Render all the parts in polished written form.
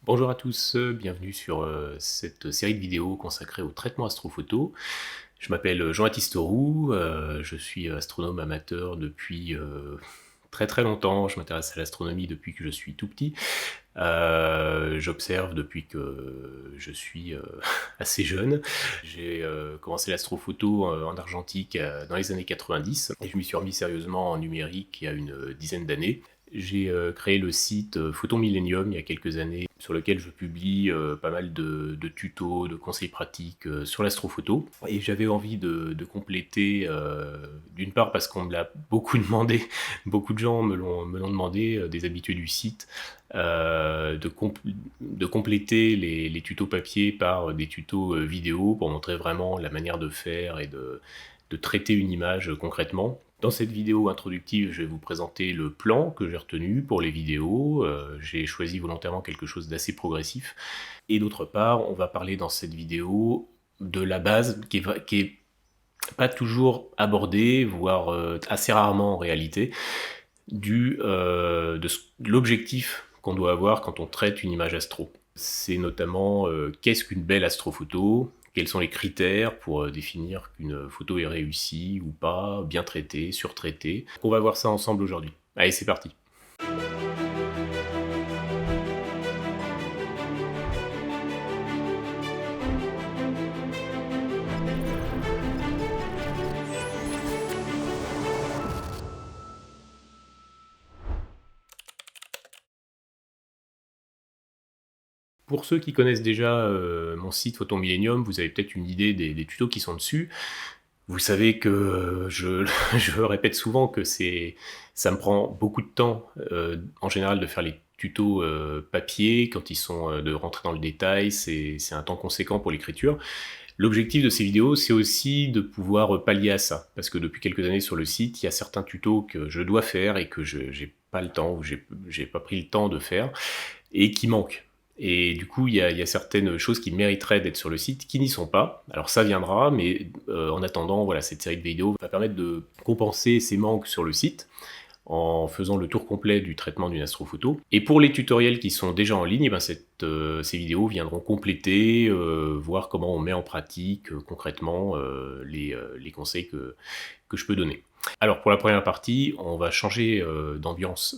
Bonjour à tous, bienvenue sur cette série de vidéos consacrée au traitement astrophoto. Je m'appelle Jean-Baptiste Roux, je suis astronome amateur depuis très très longtemps. Je m'intéresse à l'astronomie depuis que je suis tout petit. J'observe depuis que je suis assez jeune. J'ai commencé l'astrophoto en argentique dans les années 90 et je m'y suis remis sérieusement en numérique il y a une dizaine d'années. J'ai créé le site Photon Millennium il y a quelques années, sur lequel je publie pas mal de tutos, de conseils pratiques sur l'astrophoto. Et j'avais envie de compléter, d'une part parce qu'on me l'a beaucoup demandé, beaucoup de gens me l'ont demandé, des habitués du site, de compléter les tutos papier par des tutos vidéo pour montrer vraiment la manière de faire et de traiter une image concrètement. Dans cette vidéo introductive, je vais vous présenter le plan que j'ai retenu pour les vidéos. J'ai choisi volontairement quelque chose d'assez progressif. Et d'autre part, on va parler dans cette vidéo de la base qui est pas toujours abordée, voire assez rarement en réalité, de l'objectif qu'on doit avoir quand on traite une image astro. C'est notamment qu'est-ce qu'une belle astrophoto, quels sont les critères pour définir qu'une photo est réussie ou pas, bien traitée, surtraitée. On va voir ça ensemble aujourd'hui. Allez, c'est parti. Pour ceux qui connaissent déjà mon site Photon Millennium, vous avez peut-être une idée des tutos qui sont dessus. Vous savez que je répète souvent que ça me prend beaucoup de temps, en général, de faire les tutos papier. Quand ils sont de rentrer dans le détail, c'est un temps conséquent pour l'écriture. L'objectif de ces vidéos, c'est aussi de pouvoir pallier à ça, parce que depuis quelques années sur le site, il y a certains tutos que je dois faire et que je n'ai pas le temps, ou j'ai pas pris le temps de faire, et qui manquent. Et du coup, il y a certaines choses qui mériteraient d'être sur le site qui n'y sont pas. Alors ça viendra, mais en attendant, voilà, cette série de vidéos va permettre de compenser ces manques sur le site en faisant le tour complet du traitement d'une astrophoto. Et pour les tutoriels qui sont déjà en ligne, eh ben ces vidéos viendront compléter, voir comment on met en pratique concrètement les conseils que je peux donner. Alors pour la première partie, on va changer d'ambiance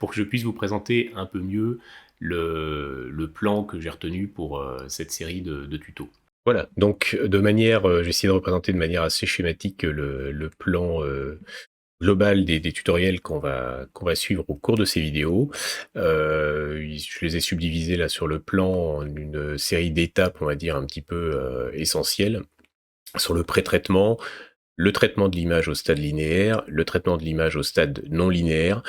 pour que je puisse vous présenter un peu mieux le plan que j'ai retenu pour cette série de tutos. Voilà, donc j'ai essayé de représenter de manière assez schématique le plan global des tutoriels qu'on va suivre au cours de ces vidéos. Je les ai subdivisés là sur le plan en une série d'étapes, on va dire, un petit peu essentielles, sur le pré-traitement, le traitement de l'image au stade linéaire, le traitement de l'image au stade non linéaire,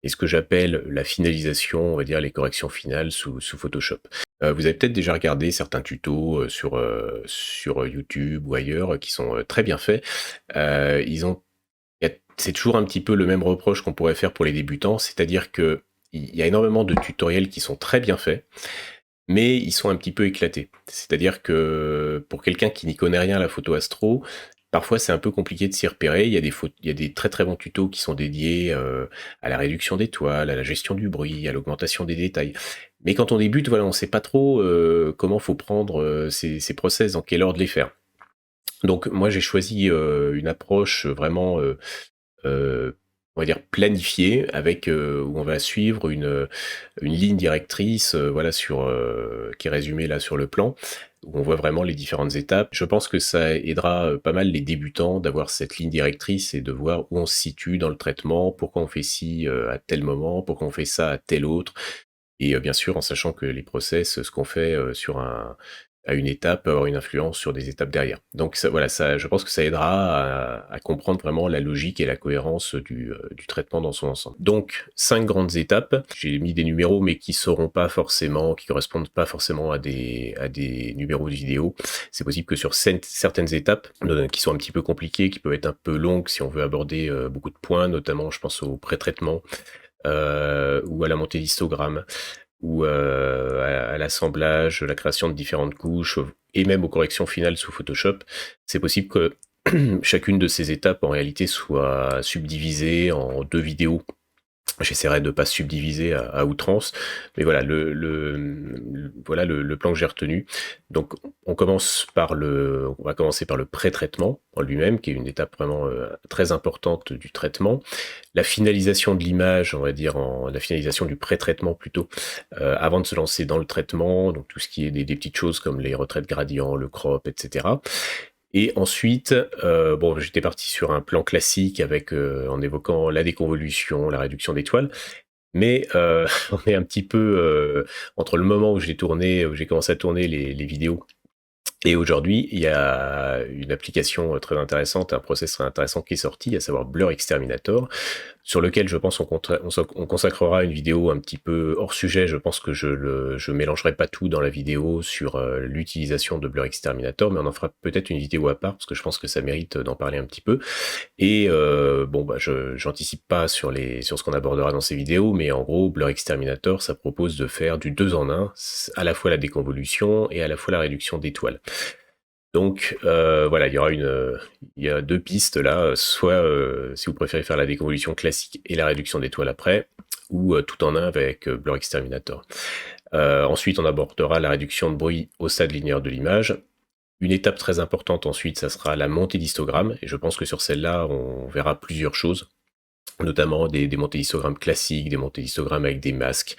et ce que j'appelle la finalisation, on va dire les corrections finales sous Photoshop. Vous avez peut-être déjà regardé certains tutos sur YouTube ou ailleurs qui sont très bien faits. C'est toujours un petit peu le même reproche qu'on pourrait faire pour les débutants, c'est-à-dire que il y a énormément de tutoriels qui sont très bien faits, mais ils sont un petit peu éclatés. C'est-à-dire que pour quelqu'un qui n'y connaît rien à la photo astro, parfois c'est un peu compliqué de s'y repérer. Il y a des très très bons tutos qui sont dédiés à la réduction d'étoiles, à la gestion du bruit, à l'augmentation des détails. Mais quand on débute, voilà, on ne sait pas trop comment faut prendre ces process, dans quel ordre les faire. Donc moi j'ai choisi une approche vraiment on va dire planifié avec où on va suivre une ligne directrice voilà qui est résumée là sur le plan où on voit vraiment les différentes étapes. Je pense que ça aidera pas mal les débutants d'avoir cette ligne directrice et de voir où on se situe dans le traitement, pourquoi on fait ci à tel moment, pourquoi on fait ça à tel autre et bien sûr en sachant que les process, ce qu'on fait à une étape peut avoir une influence sur des étapes derrière. Donc ça, voilà, ça, je pense que ça aidera à comprendre vraiment la logique et la cohérence du traitement dans son ensemble. Donc 5 grandes étapes. J'ai mis des numéros, mais qui correspondent pas forcément à des numéros de vidéo. C'est possible que sur certaines étapes qui sont un petit peu compliquées, qui peuvent être un peu longues si on veut aborder beaucoup de points, notamment je pense au pré-traitement ou à la montée d'histogramme ou à l'assemblage, la création de différentes couches, et même aux corrections finales sous Photoshop, c'est possible que chacune de ces étapes en réalité soit subdivisée en 2 vidéos. J'essaierai de ne pas subdiviser à outrance, mais voilà, voilà le plan que j'ai retenu. Donc on va commencer par le pré-traitement en lui-même, qui est une étape vraiment très importante du traitement. La finalisation de l'image, on va dire la finalisation du pré-traitement plutôt, avant de se lancer dans le traitement, donc tout ce qui est des petites choses comme les retraits de gradient, le crop, etc. Et ensuite, bon, j'étais parti sur un plan classique avec, en évoquant la déconvolution, la réduction d'étoiles, mais on est un petit peu entre le moment où j'ai commencé à tourner les vidéos et aujourd'hui, il y a une application très intéressante, un process très intéressant qui est sorti, à savoir Blur Exterminator, sur lequel je pense on consacrera une vidéo un petit peu hors sujet. Je pense que je mélangerai pas tout dans la vidéo sur l'utilisation de Blur Exterminator, mais on en fera peut-être une vidéo à part, parce que je pense que ça mérite d'en parler un petit peu. Et bon, bah, j'anticipe pas sur ce qu'on abordera dans ces vidéos, mais en gros, Blur Exterminator, ça propose de faire du 2 en 1, à la fois la déconvolution et à la fois la réduction d'étoiles. Donc voilà, il y a deux pistes là, soit si vous préférez faire la déconvolution classique et la réduction d'étoiles après, ou tout en un avec Blur Exterminator. Ensuite, on abordera la réduction de bruit au stade linéaire de l'image. Une étape très importante ensuite, ça sera la montée d'histogramme, et je pense que sur celle-là, on verra plusieurs choses, notamment des montées d'histogrammes classiques, des montées d'histogrammes avec des masques.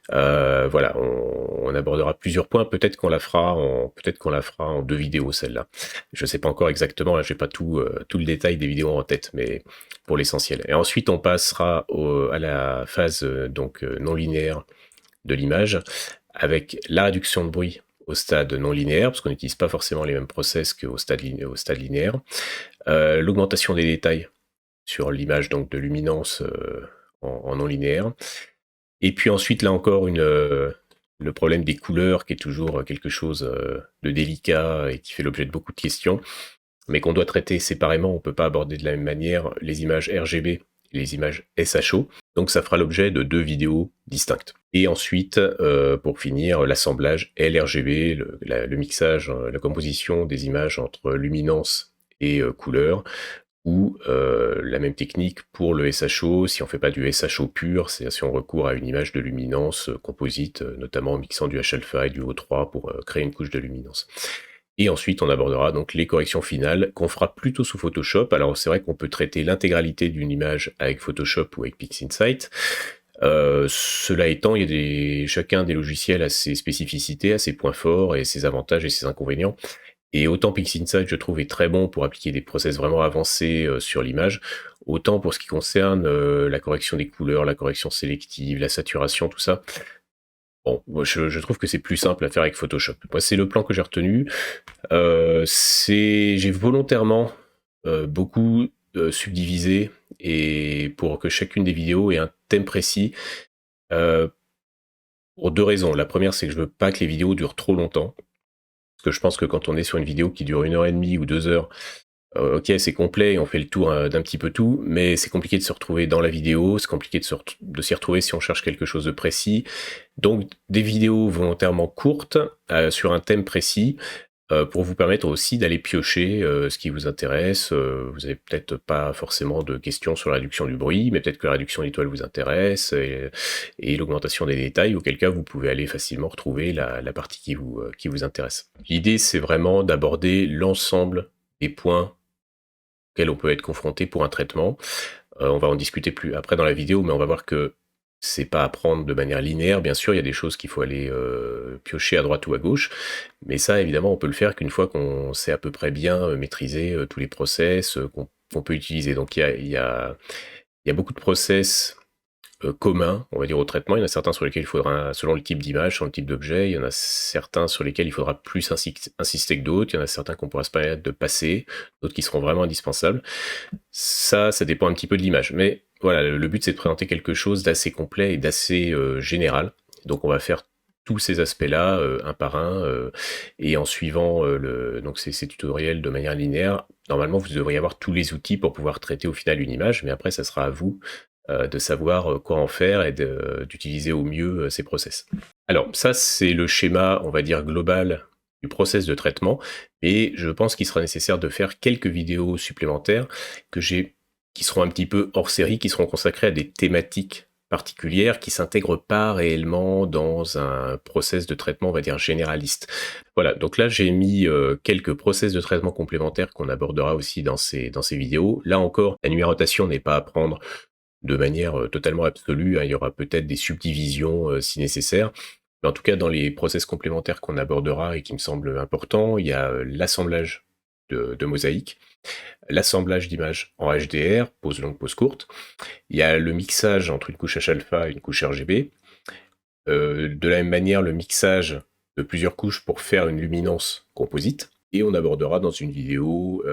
Voilà, on abordera plusieurs points. Peut-être qu'on la fera en 2 vidéos celle-là. Je sais pas encore exactement, là j'ai pas tout le détail des vidéos en tête, mais pour l'essentiel. Et ensuite on passera à la phase non linéaire de l'image avec la réduction de bruit au stade non linéaire, parce qu'on n'utilise pas forcément les mêmes process qu'au stade linéaire. L'augmentation des détails sur l'image donc de luminance en non linéaire. Et puis ensuite, là encore, le problème des couleurs qui est toujours quelque chose de délicat et qui fait l'objet de beaucoup de questions, mais qu'on doit traiter séparément. On ne peut pas aborder de la même manière les images RGB et les images SHO. Donc ça fera l'objet de 2 vidéos distinctes. Et ensuite, pour finir, l'assemblage LRGB, le mixage, la composition des images entre luminance et couleur, ou la même technique pour le SHO, si on ne fait pas du SHO pur, c'est si on recourt à une image de luminance composite, notamment en mixant du H-alpha et du O3 pour créer une couche de luminance. Et ensuite, on abordera donc les corrections finales qu'on fera plutôt sous Photoshop. Alors c'est vrai qu'on peut traiter l'intégralité d'une image avec Photoshop ou avec PixInsight. Cela étant, chacun des logiciels a ses spécificités, a ses points forts et ses avantages et ses inconvénients. Et autant PixInsight, je trouve, est très bon pour appliquer des process vraiment avancés sur l'image, autant pour ce qui concerne la correction des couleurs, la correction sélective, la saturation, tout ça. Bon, moi, je trouve que c'est plus simple à faire avec Photoshop. Moi, c'est le plan que j'ai retenu. J'ai volontairement beaucoup subdivisé, et pour que chacune des vidéos ait un thème précis, pour 2 raisons. La première, c'est que je veux pas que les vidéos durent trop longtemps. Parce que je pense que quand on est sur une vidéo qui dure 1h30 ou 2 heures, ok, c'est complet et on fait le tour d'un petit peu tout, mais c'est compliqué de se retrouver dans la vidéo, c'est compliqué de s'y retrouver si on cherche quelque chose de précis. Donc des vidéos volontairement courtes sur un thème précis, pour vous permettre aussi d'aller piocher ce qui vous intéresse. Vous avez peut-être pas forcément de questions sur la réduction du bruit, mais peut-être que la réduction d'étoiles vous intéresse, et l'augmentation des détails, auquel cas vous pouvez aller facilement retrouver la partie qui vous intéresse. L'idée, c'est vraiment d'aborder l'ensemble des points auxquels on peut être confronté pour un traitement. On va en discuter plus après dans la vidéo, mais on va voir que c'est pas à prendre de manière linéaire. Bien sûr, il y a des choses qu'il faut aller piocher à droite ou à gauche, mais ça, évidemment, on peut le faire qu'une fois qu'on sait à peu près bien maîtriser tous les process qu'on peut utiliser. Donc il y a beaucoup de process communs, on va dire, au traitement. Il y en a certains sur lesquels il faudra, selon le type d'image, selon le type d'objet, il y en a certains sur lesquels il faudra plus insister que d'autres, il y en a certains qu'on pourra se permettre de passer, d'autres qui seront vraiment indispensables. Ça dépend un petit peu de l'image. Mais voilà, le but, c'est de présenter quelque chose d'assez complet et d'assez général. Donc on va faire tous ces aspects-là un par un, et en suivant donc ces tutoriels de manière linéaire. Normalement, vous devriez avoir tous les outils pour pouvoir traiter au final une image, mais après, ça sera à vous de savoir quoi en faire et d'utiliser au mieux ces process. Alors ça, c'est le schéma, on va dire, global du process de traitement, et je pense qu'il sera nécessaire de faire quelques vidéos supplémentaires qui seront un petit peu hors série, qui seront consacrées à des thématiques particulières qui s'intègrent pas réellement dans un process de traitement, on va dire généraliste. Voilà, donc là j'ai mis, quelques process de traitement complémentaires qu'on abordera aussi dans ces vidéos. Là encore, la numérotation n'est pas à prendre de manière, totalement absolue, hein. Il y aura peut-être des subdivisions, si nécessaire. Mais en tout cas, dans les process complémentaires qu'on abordera et qui me semblent importants, il y a, l'assemblage de mosaïques, l'assemblage d'images en HDR, pose longue, pose courte. Il y a le mixage entre une couche H-alpha et une couche RGB. De la même manière, le mixage de plusieurs couches pour faire une luminance composite. Et on abordera dans une vidéo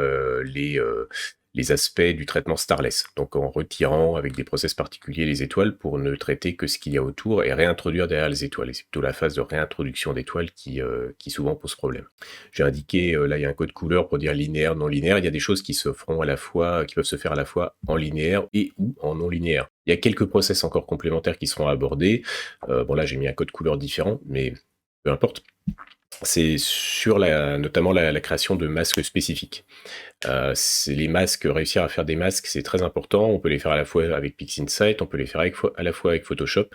les aspects du traitement starless, donc en retirant avec des process particuliers les étoiles pour ne traiter que ce qu'il y a autour et réintroduire derrière les étoiles. Et c'est plutôt la phase de réintroduction d'étoiles qui souvent pose problème. J'ai indiqué, là il y a un code couleur pour dire linéaire, non linéaire. Il y a des choses qui se feront à la fois, qui peuvent se faire à la fois en linéaire et ou en non linéaire. Il y a quelques process encore complémentaires qui seront abordés. Bon là j'ai mis un code couleur différent, mais peu importe. C'est sur notamment la création de masques spécifiques. C'est les masques, réussir à faire des masques, c'est très important. On peut les faire à la fois avec PixInsight, on peut les faire à la fois avec Photoshop.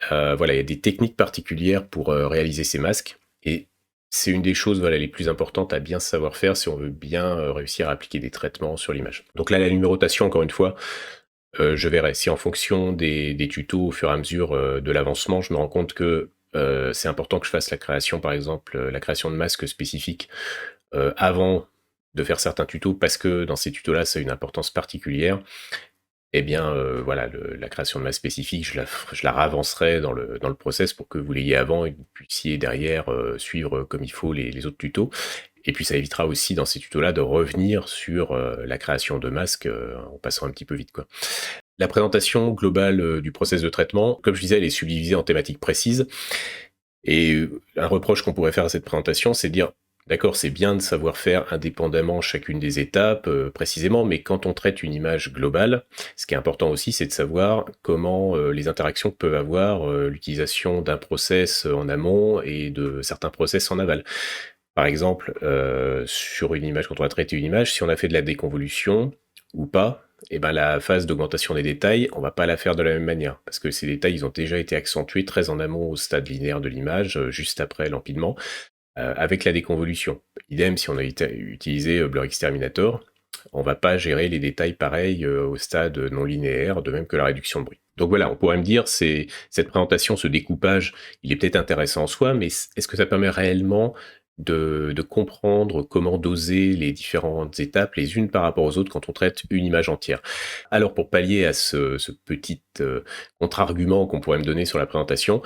Voilà, il y a des techniques particulières pour réaliser ces masques. Et c'est une des choses voilà, les plus importantes à bien savoir faire si on veut bien réussir à appliquer des traitements sur l'image. Donc là, la numérotation, encore une fois, je verrai si en fonction des tutos au fur et à mesure de l'avancement, je me rends compte que c'est important que je fasse la création, par exemple, la création de masques spécifiques avant de faire certains tutos, parce que dans ces tutos-là, ça a une importance particulière. Eh bien, voilà, la création de masques spécifiques, je la ravancerai dans le process pour que vous l'ayez avant et que vous puissiez derrière suivre comme il faut les autres tutos. Et puis ça évitera aussi dans ces tutos-là de revenir sur la création de masques en passant un petit peu vite, quoi. La présentation globale du process de traitement, comme je disais, elle est subdivisée en thématiques précises. Et un reproche qu'on pourrait faire à cette présentation, c'est de dire, d'accord, c'est bien de savoir faire indépendamment chacune des étapes précisément, mais quand on traite une image globale, ce qui est important aussi, c'est de savoir comment les interactions que peuvent avoir l'utilisation d'un process en amont et de certains process en aval. Par exemple, sur une image, quand on va traiter une image, si on a fait de la déconvolution ou pas, et ben la phase d'augmentation des détails, on va pas la faire de la même manière, parce que ces détails, ils ont déjà été accentués très en amont au stade linéaire de l'image, juste après l'empilement, avec la déconvolution. Idem, si on a utilisé Blur Exterminator, on va pas gérer les détails pareils au stade non linéaire, de même que la réduction de bruit. Donc voilà, on pourrait me dire, cette présentation, ce découpage, il est peut-être intéressant en soi, mais est-ce que ça permet réellement de comprendre comment doser les différentes étapes les unes par rapport aux autres quand on traite une image entière? Alors pour pallier à ce petit contre-argument qu'on pourrait me donner sur la présentation,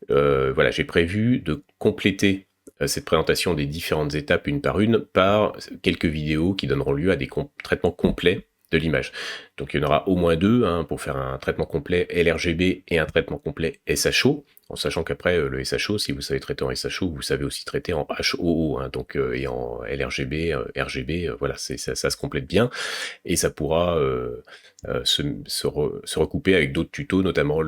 voilà, j'ai prévu de compléter cette présentation des différentes étapes une par une par quelques vidéos qui donneront lieu à des traitements complets de l'image. Donc il y en aura au moins deux hein, pour faire un traitement complet LRGB et un traitement complet SHO, en sachant qu'après le SHO, si vous savez traiter en SHO, vous savez aussi traiter en HOO, hein, donc, et en LRGB, RGB, voilà, ça se complète bien, et ça pourra se recouper avec d'autres tutos, notamment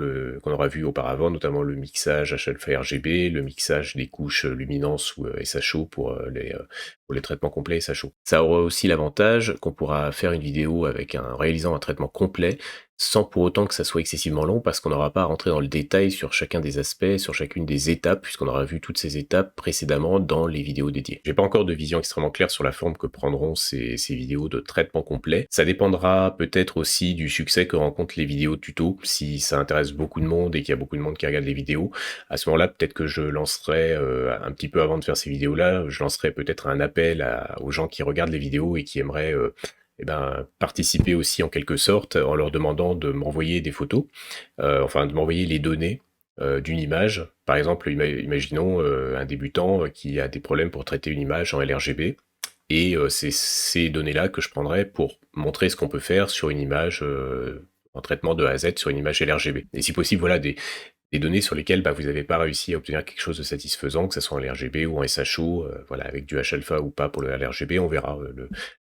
qu'on aura vu auparavant, notamment le mixage H-alpha RGB, le mixage des couches luminance ou SHO pour les traitements complets SHO. Ça aura aussi l'avantage qu'on pourra faire une vidéo avec réalisant un traitement complet sans pour autant que ça soit excessivement long, parce qu'on n'aura pas à rentrer dans le détail sur chacun des aspects, sur chacune des étapes, puisqu'on aura vu toutes ces étapes précédemment dans les vidéos dédiées. J'ai pas encore de vision extrêmement claire sur la forme que prendront ces vidéos de traitement complet. Ça dépendra peut-être aussi du succès que rencontrent les vidéos tuto. Si ça intéresse beaucoup de monde et qu'il y a beaucoup de monde qui regarde les vidéos, à ce moment-là, peut-être que je lancerai, un petit peu avant de faire ces vidéos-là, je lancerai peut-être un appel aux gens qui regardent les vidéos et qui aimeraient participer aussi en quelque sorte en leur demandant de m'envoyer des photos, enfin de m'envoyer les données d'une image. Par exemple, imaginons un débutant qui a des problèmes pour traiter une image en LRGB, et c'est ces données-là que je prendrai pour montrer ce qu'on peut faire sur une image en traitement de A à Z sur une image LRGB. Et si possible, voilà, des données sur lesquelles vous n'avez pas réussi à obtenir quelque chose de satisfaisant, que ce soit en LRGB ou en SHO, voilà, avec du H-alpha ou pas pour le LRGB, on verra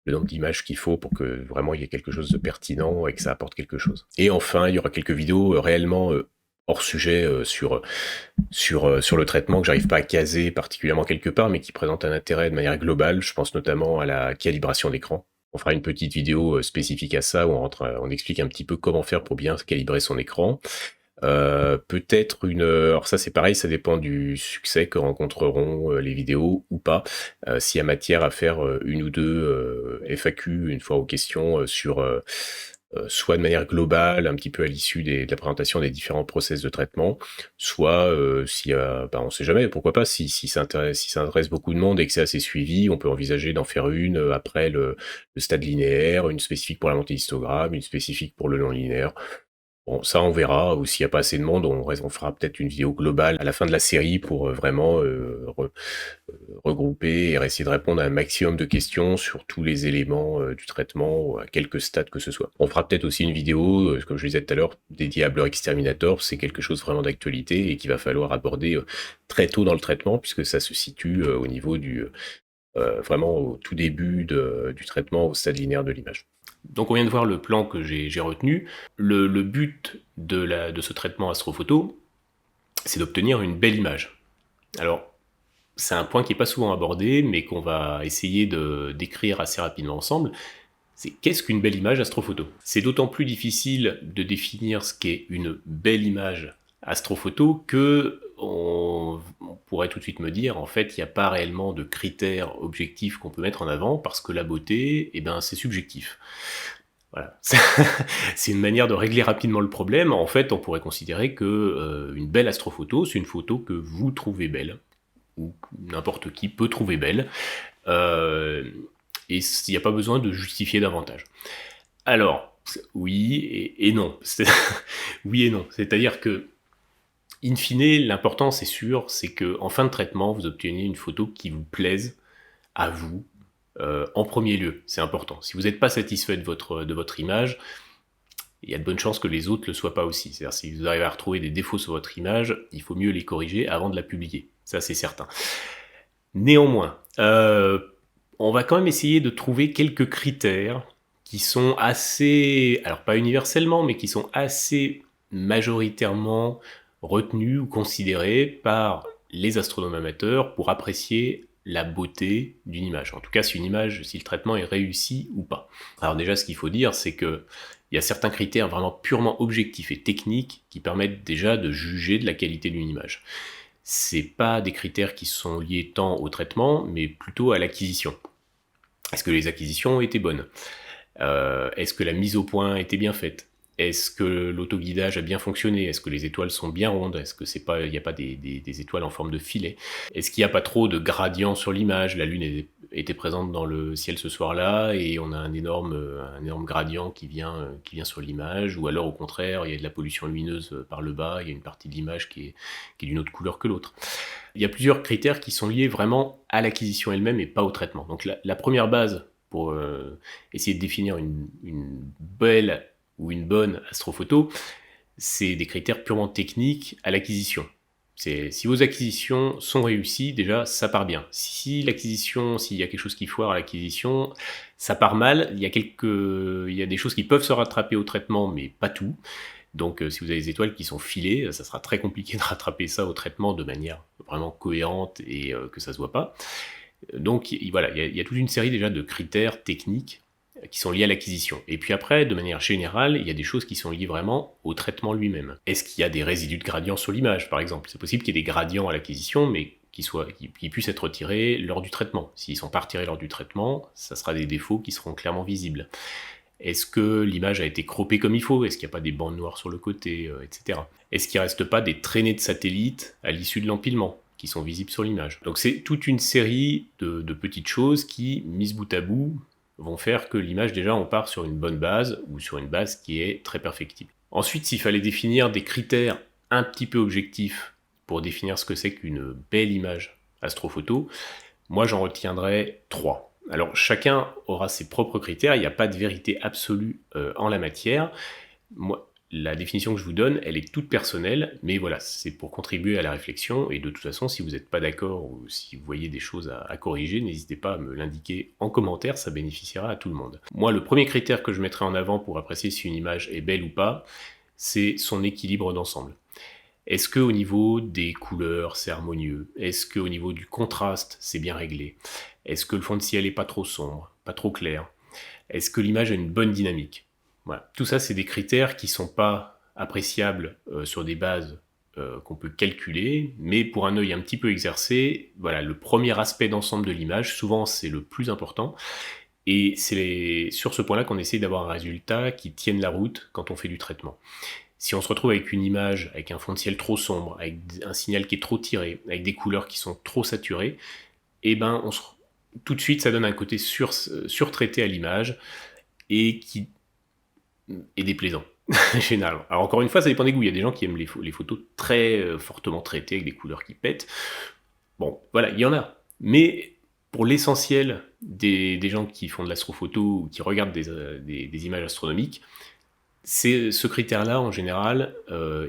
le nombre d'images qu'il faut pour que vraiment il y ait quelque chose de pertinent et que ça apporte quelque chose. Et enfin, il y aura quelques vidéos réellement hors sujet sur le traitement que j'arrive pas à caser particulièrement quelque part, mais qui présentent un intérêt de manière globale. Je pense notamment à la calibration d'écran. On fera une petite vidéo spécifique à ça où on explique un petit peu comment faire pour bien calibrer son écran. Peut-être alors ça c'est pareil, ça dépend du succès que rencontreront, les vidéos ou pas. S'il y a matière à faire, 1 ou 2 FAQ, une fois aux questions, sur, soit de manière globale, un petit peu à l'issue de la présentation des différents process de traitement, soit, s'il y a on sait jamais, pourquoi pas, si ça intéresse beaucoup de monde et que c'est assez suivi, on peut envisager d'en faire une, après le stade linéaire, une spécifique pour la montée d'histogramme, une spécifique pour le non linéaire. Bon, ça on verra, ou s'il y a pas assez de monde, on fera peut-être une vidéo globale à la fin de la série pour, vraiment, regrouper et essayer de répondre à un maximum de questions sur tous les éléments, du traitement, à quelque stade que ce soit. On fera peut-être aussi une vidéo, comme je le disais tout à l'heure, dédiée à Blur Exterminator. C'est quelque chose vraiment d'actualité et qu'il va falloir aborder, très tôt dans le traitement, puisque ça se situe, au niveau vraiment au tout début du traitement au stade linéaire de l'image. Donc on vient de voir le plan que j'ai retenu. Le but de ce traitement astrophoto, c'est d'obtenir une belle image. Alors, c'est un point qui n'est pas souvent abordé, mais qu'on va essayer de décrire assez rapidement ensemble. C'est qu'est-ce qu'une belle image astrophoto? C'est d'autant plus difficile de définir ce qu'est une belle image astrophoto que on pourrait tout de suite me dire, en fait, il n'y a pas réellement de critères objectifs qu'on peut mettre en avant, parce que la beauté, eh ben, c'est subjectif. Voilà. C'est une manière de régler rapidement le problème. En fait, on pourrait considérer que une belle astrophoto, c'est une photo que vous trouvez belle, ou n'importe qui peut trouver belle, euh, et il n'y a pas besoin de justifier davantage. Alors, oui et non. Oui et non. C'est-à-dire que, in fine, l'important, c'est sûr, c'est qu'en fin de traitement, vous obteniez une photo qui vous plaise à vous, en premier lieu. C'est important. Si vous n'êtes pas satisfait de votre image, il y a de bonnes chances que les autres ne le soient pas aussi. C'est-à-dire, si vous arrivez à retrouver des défauts sur votre image, il faut mieux les corriger avant de la publier. Ça, c'est certain. Néanmoins, on va quand même essayer de trouver quelques critères qui sont assez, alors pas universellement, mais qui sont assez majoritairement retenus ou considérés par les astronomes amateurs pour apprécier la beauté d'une image. En tout cas, si le traitement est réussi ou pas. Alors déjà, ce qu'il faut dire, c'est que il y a certains critères vraiment purement objectifs et techniques qui permettent déjà de juger de la qualité d'une image. C'est pas des critères qui sont liés tant au traitement, mais plutôt à l'acquisition. Est-ce que les acquisitions ont été bonnes? Est-ce que la mise au point a été bien faite? Est-ce que l'autoguidage a bien fonctionné? Est-ce que les étoiles sont bien rondes? Est-ce que il n'y a pas des étoiles en forme de filet? Est-ce qu'il n'y a pas trop de gradient sur l'image? La Lune était présente dans le ciel ce soir-là et on a un énorme gradient qui vient sur l'image, ou alors au contraire, il y a de la pollution lumineuse par le bas, il y a une partie de l'image qui est d'une autre couleur que l'autre. Il y a plusieurs critères qui sont liés vraiment à l'acquisition elle-même et pas au traitement. Donc la première base pour essayer de définir une belle ou une bonne astrophoto, c'est des critères purement techniques à l'acquisition. Si vos acquisitions sont réussies, déjà, ça part bien. S'il y a quelque chose qui foire à l'acquisition, ça part mal. Il y a des choses qui peuvent se rattraper au traitement, mais pas tout. Donc, si vous avez des étoiles qui sont filées, ça sera très compliqué de rattraper ça au traitement de manière vraiment cohérente et que ça se voit pas. Donc voilà, il y a toute une série déjà de critères techniques qui sont liés à l'acquisition. Et puis après, de manière générale, il y a des choses qui sont liées vraiment au traitement lui-même. Est-ce qu'il y a des résidus de gradient sur l'image, par exemple? C'est possible qu'il y ait des gradients à l'acquisition, mais qui puissent être retirés lors du traitement. S'ils ne sont pas retirés lors du traitement, ça sera des défauts qui seront clairement visibles. Est-ce que l'image a été croppée comme il faut? Est-ce qu'il n'y a pas des bandes noires sur le côté, etc. Est-ce qu'il ne reste pas des traînées de satellites à l'issue de l'empilement qui sont visibles sur l'image? Donc c'est toute une série de petites choses qui, mises bout à bout, vont faire que l'image, déjà, on part sur une bonne base, ou sur une base qui est très perfectible. Ensuite, s'il fallait définir des critères un petit peu objectifs pour définir ce que c'est qu'une belle image astrophoto, moi j'en retiendrai 3. Alors chacun aura ses propres critères, il n'y a pas de vérité absolue en la matière. Moi, la définition que je vous donne, elle est toute personnelle, mais voilà, c'est pour contribuer à la réflexion, et de toute façon, si vous n'êtes pas d'accord, ou si vous voyez des choses à corriger, n'hésitez pas à me l'indiquer en commentaire, ça bénéficiera à tout le monde. Moi, le premier critère que je mettrai en avant pour apprécier si une image est belle ou pas, c'est son équilibre d'ensemble. Est-ce qu'au niveau des couleurs, c'est harmonieux? Est-ce qu'au niveau du contraste, c'est bien réglé? Est-ce que le fond de ciel est pas trop sombre, pas trop clair? Est-ce que l'image a une bonne dynamique? Voilà. Tout ça, c'est des critères qui sont pas appréciable sur des bases qu'on peut calculer, mais pour un œil un petit peu exercé, voilà, le premier aspect d'ensemble de l'image, souvent c'est le plus important, et c'est sur ce point-là qu'on essaie d'avoir un résultat qui tienne la route quand on fait du traitement. Si on se retrouve avec une image, avec un fond de ciel trop sombre, avec un signal qui est trop tiré, avec des couleurs qui sont trop saturées, et ben tout de suite ça donne un côté surtraité à l'image et qui est déplaisant. Généralement. Alors encore une fois, ça dépend des goûts. Il y a des gens qui aiment les photos très fortement traitées avec des couleurs qui pètent. Bon, voilà, il y en a. Mais pour l'essentiel des gens qui font de l'astrophoto ou qui regardent des images astronomiques, ce critère-là, en général,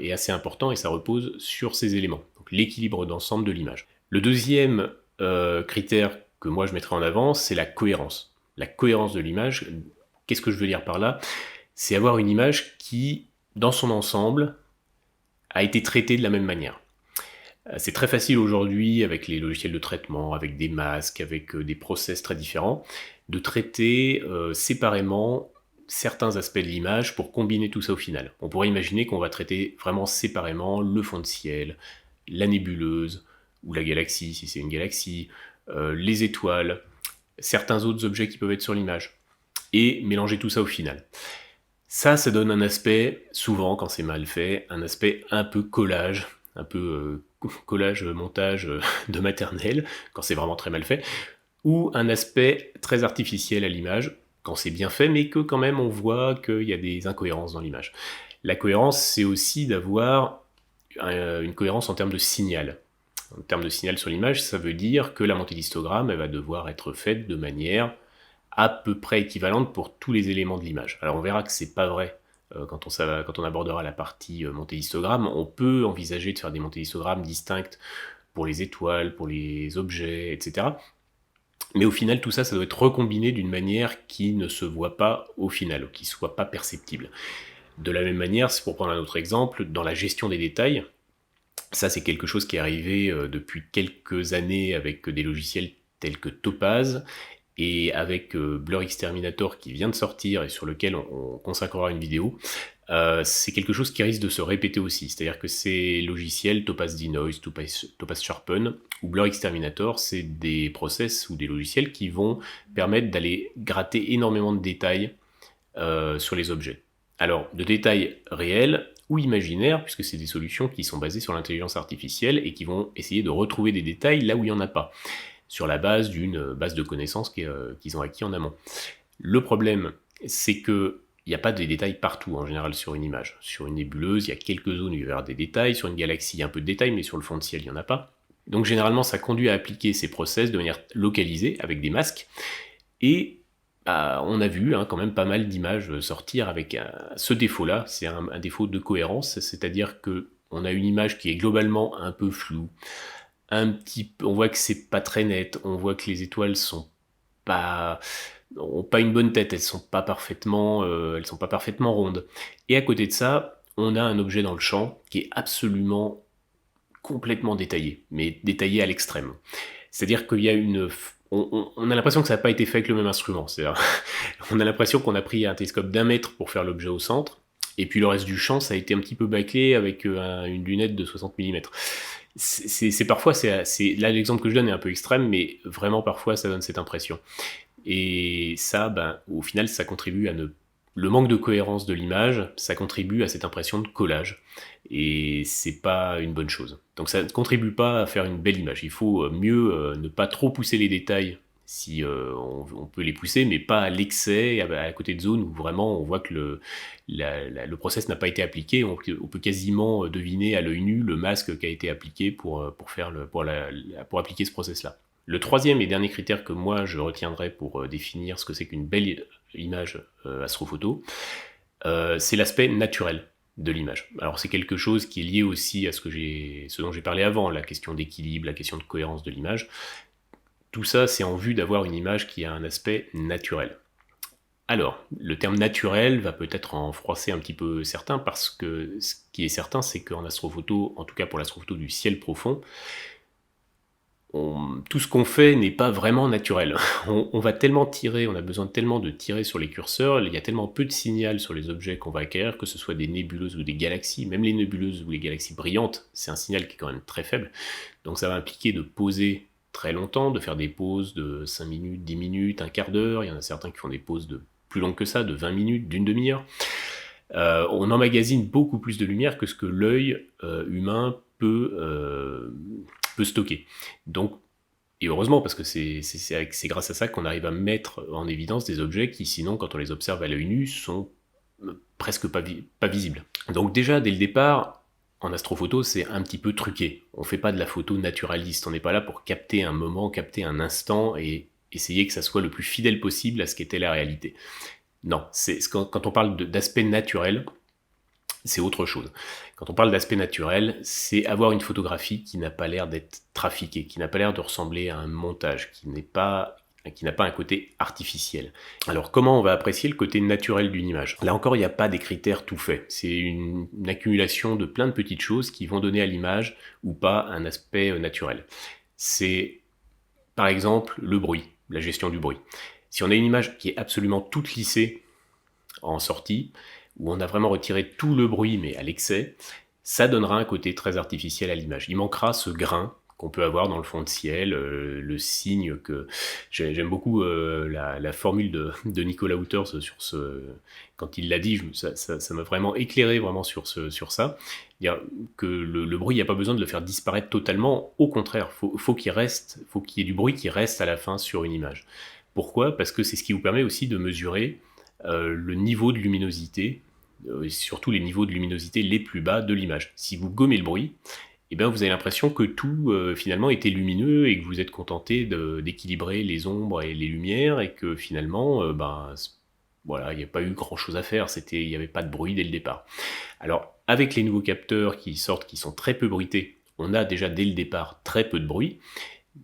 est assez important et ça repose sur ces éléments. Donc l'équilibre d'ensemble de l'image. Le deuxième critère que moi je mettrais en avant, c'est la cohérence. La cohérence de l'image, qu'est-ce que je veux dire par là ? C'est avoir une image qui, dans son ensemble, a été traitée de la même manière. C'est très facile aujourd'hui, avec les logiciels de traitement, avec des masques, avec des process très différents, de traiter séparément certains aspects de l'image pour combiner tout ça au final. On pourrait imaginer qu'on va traiter vraiment séparément le fond de ciel, la nébuleuse, ou la galaxie, si c'est une galaxie, les étoiles, certains autres objets qui peuvent être sur l'image, et mélanger tout ça au final. Ça donne un aspect, souvent quand c'est mal fait, un aspect un peu collage, un peu collage, montage de maternelle, quand c'est vraiment très mal fait, ou un aspect très artificiel à l'image, quand c'est bien fait, mais que quand même on voit qu'il y a des incohérences dans l'image. La cohérence, c'est aussi d'avoir une cohérence en termes de signal. En termes de signal sur l'image, ça veut dire que la montée d'histogramme, elle va devoir être faite de manière à peu près équivalente pour tous les éléments de l'image. Alors on verra que c'est pas vrai quand on abordera la partie montée d'histogramme. On peut envisager de faire des montées d'histogramme distinctes pour les étoiles, pour les objets, etc. Mais au final, tout ça, ça doit être recombiné d'une manière qui ne se voit pas au final, qui ne soit pas perceptible. De la même manière, pour prendre un autre exemple, dans la gestion des détails, ça c'est quelque chose qui est arrivé depuis quelques années avec des logiciels tels que Topaz, et avec Blur Exterminator qui vient de sortir et sur lequel on consacrera une vidéo, c'est quelque chose qui risque de se répéter aussi. C'est-à-dire que ces logiciels, Topaz Denoise, Topaz Sharpen ou Blur Exterminator, c'est des process ou des logiciels qui vont permettre d'aller gratter énormément de détails sur les objets. Alors, de détails réels ou imaginaires, puisque c'est des solutions qui sont basées sur l'intelligence artificielle et qui vont essayer de retrouver des détails là où il n'y en a pas, sur la base d'une base de connaissances qu'ils ont acquis en amont. Le problème, c'est qu'il n'y a pas de détails partout en général sur une image. Sur une nébuleuse, il y a quelques zones où il va y avoir des détails, sur une galaxie, il y a un peu de détails, mais sur le fond de ciel, il n'y en a pas. Donc généralement, ça conduit à appliquer ces process de manière localisée, avec des masques, et on a vu quand même pas mal d'images sortir avec ce défaut-là, c'est un défaut de cohérence, c'est-à-dire qu'on a une image qui est globalement un peu floue, on voit que c'est pas très net, on voit que les étoiles ont pas une bonne tête, elles sont pas parfaitement rondes. Et à côté de ça, on a un objet dans le champ qui est absolument complètement détaillé, mais détaillé à l'extrême. C'est-à-dire qu'il y a on a l'impression que ça n'a pas été fait avec le même instrument. C'est-à-dire, on a l'impression qu'on a pris un télescope d'1 mètre pour faire l'objet au centre, et puis le reste du champ, ça a été un petit peu bâclé avec une lunette de 60 mm. Là l'exemple que je donne est un peu extrême, mais vraiment parfois ça donne cette impression. Et ça, au final, ça contribue le manque de cohérence de l'image, ça contribue à cette impression de collage. Et c'est pas une bonne chose. Donc ça ne contribue pas à faire une belle image. Il faut mieux ne pas trop pousser les détails si on peut les pousser, mais pas à l'excès, à côté de zones où vraiment on voit que le process n'a pas été appliqué. On peut quasiment deviner à l'œil nu le masque qui a été appliqué pour appliquer ce process-là. Le troisième et dernier critère que moi je retiendrai pour définir ce que c'est qu'une belle image astrophoto, c'est l'aspect naturel de l'image. Alors c'est quelque chose qui est lié aussi à ce dont j'ai parlé avant, la question d'équilibre, la question de cohérence de l'image. Tout ça, c'est en vue d'avoir une image qui a un aspect naturel. Alors, le terme naturel va peut-être en froisser un petit peu certains, parce que ce qui est certain, c'est qu'en astrophoto, en tout cas pour l'astrophoto du ciel profond, tout ce qu'on fait n'est pas vraiment naturel. On va tellement tirer, on a besoin tellement de tirer sur les curseurs, il y a tellement peu de signal sur les objets qu'on va acquérir, que ce soit des nébuleuses ou des galaxies, même les nébuleuses ou les galaxies brillantes, c'est un signal qui est quand même très faible. Donc ça va impliquer de poser très longtemps, de faire des pauses de 5 minutes, 10 minutes, un quart d'heure. Il y en a certains qui font des pauses de plus longues que ça, de 20 minutes, d'une demi-heure. On emmagasine beaucoup plus de lumière que ce que l'œil humain peut stocker. Donc, et heureusement, parce que c'est grâce à ça qu'on arrive à mettre en évidence des objets qui, sinon, quand on les observe à l'œil nu, sont presque pas visibles. Donc déjà, dès le départ, en astrophoto, c'est un petit peu truqué. On fait pas de la photo naturaliste, on n'est pas là pour capter un moment, capter un instant et essayer que ça soit le plus fidèle possible à ce qu'était la réalité. Non, quand on parle d'aspect naturel, c'est autre chose. Quand on parle d'aspect naturel, c'est avoir une photographie qui n'a pas l'air d'être trafiquée, qui n'a pas l'air de ressembler à un montage, qui n'a pas un côté artificiel. Alors comment on va apprécier le côté naturel d'une image? Là encore, il n'y a pas des critères tout faits. C'est une accumulation de plein de petites choses qui vont donner à l'image ou pas un aspect naturel. C'est par exemple le bruit, la gestion du bruit. Si on a une image qui est absolument toute lissée en sortie, où on a vraiment retiré tout le bruit, mais à l'excès, ça donnera un côté très artificiel à l'image. Il manquera ce grain qu'on peut avoir dans le fond de ciel, le signe que... J'aime beaucoup la formule de Nicolas Wouters sur ce... Quand il l'a dit, ça m'a vraiment éclairé vraiment sur ça. Dire que le bruit, il n'y a pas besoin de le faire disparaître totalement. Au contraire, faut qu'il y ait du bruit qui reste à la fin sur une image. Pourquoi? Parce que c'est ce qui vous permet aussi de mesurer le niveau de luminosité, surtout les niveaux de luminosité les plus bas de l'image. Si vous gommez le bruit, eh bien vous avez l'impression que tout finalement était lumineux et que vous êtes contenté d'équilibrer les ombres et les lumières et que finalement, voilà, il n'y a pas eu grand chose à faire, il n'y avait pas de bruit dès le départ. Alors avec les nouveaux capteurs qui sortent, qui sont très peu bruités, on a déjà dès le départ très peu de bruit,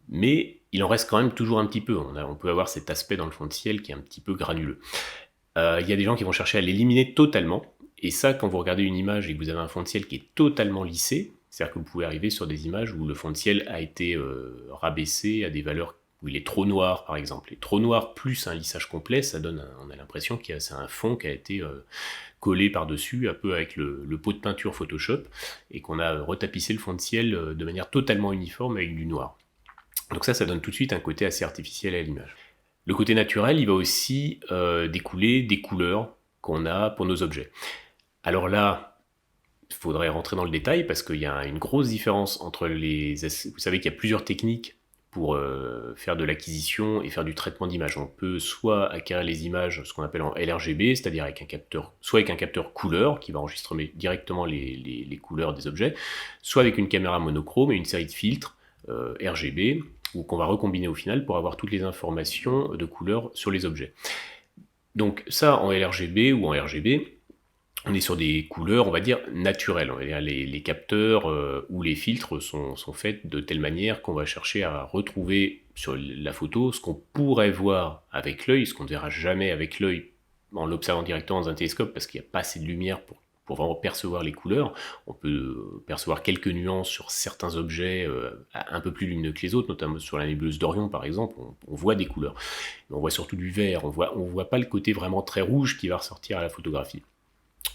mais il en reste quand même toujours un petit peu. On peut avoir cet aspect dans le fond de ciel qui est un petit peu granuleux. Il y a des gens qui vont chercher à l'éliminer totalement, et ça, quand vous regardez une image et que vous avez un fond de ciel qui est totalement lissé, c'est-à-dire que vous pouvez arriver sur des images où le fond de ciel a été rabaissé à des valeurs où il est trop noir, par exemple. Et trop noir plus un lissage complet, ça donne, on a l'impression que c'est un fond qui a été collé par-dessus, un peu avec le pot de peinture Photoshop, et qu'on a retapissé le fond de ciel de manière totalement uniforme avec du noir. Donc ça donne tout de suite un côté assez artificiel à l'image. Le côté naturel, il va aussi découler des couleurs qu'on a pour nos objets. Alors là, il faudrait rentrer dans le détail parce qu'il y a une grosse différence entre les... Vous savez qu'il y a plusieurs techniques pour faire de l'acquisition et faire du traitement d'images. On peut soit acquérir les images, ce qu'on appelle en LRGB, c'est-à-dire avec un capteur, soit avec un capteur couleur qui va enregistrer directement les couleurs des objets, soit avec une caméra monochrome et une série de filtres RGB, ou qu'on va recombiner au final pour avoir toutes les informations de couleurs sur les objets. Donc ça, en LRGB ou en RGB, on est sur des couleurs, on va dire, naturelles. Les capteurs ou les filtres sont faits de telle manière qu'on va chercher à retrouver sur la photo ce qu'on pourrait voir avec l'œil, ce qu'on ne verra jamais avec l'œil en l'observant directement dans un télescope parce qu'il n'y a pas assez de lumière pour vraiment percevoir les couleurs. On peut percevoir quelques nuances sur certains objets un peu plus lumineux que les autres, notamment sur la nébuleuse d'Orion par exemple, on voit des couleurs. Mais on voit surtout du vert, on voit pas le côté vraiment très rouge qui va ressortir à la photographie.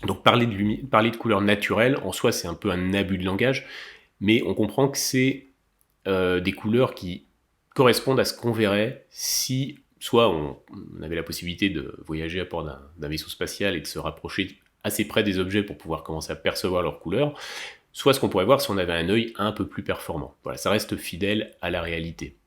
Donc parler de couleurs naturelles, en soi c'est un peu un abus de langage, mais on comprend que c'est des couleurs qui correspondent à ce qu'on verrait si soit on avait la possibilité de voyager à bord d'un vaisseau spatial et de se rapprocher assez près des objets pour pouvoir commencer à percevoir leurs couleurs, soit ce qu'on pourrait voir si on avait un œil un peu plus performant. Voilà, ça reste fidèle à la réalité.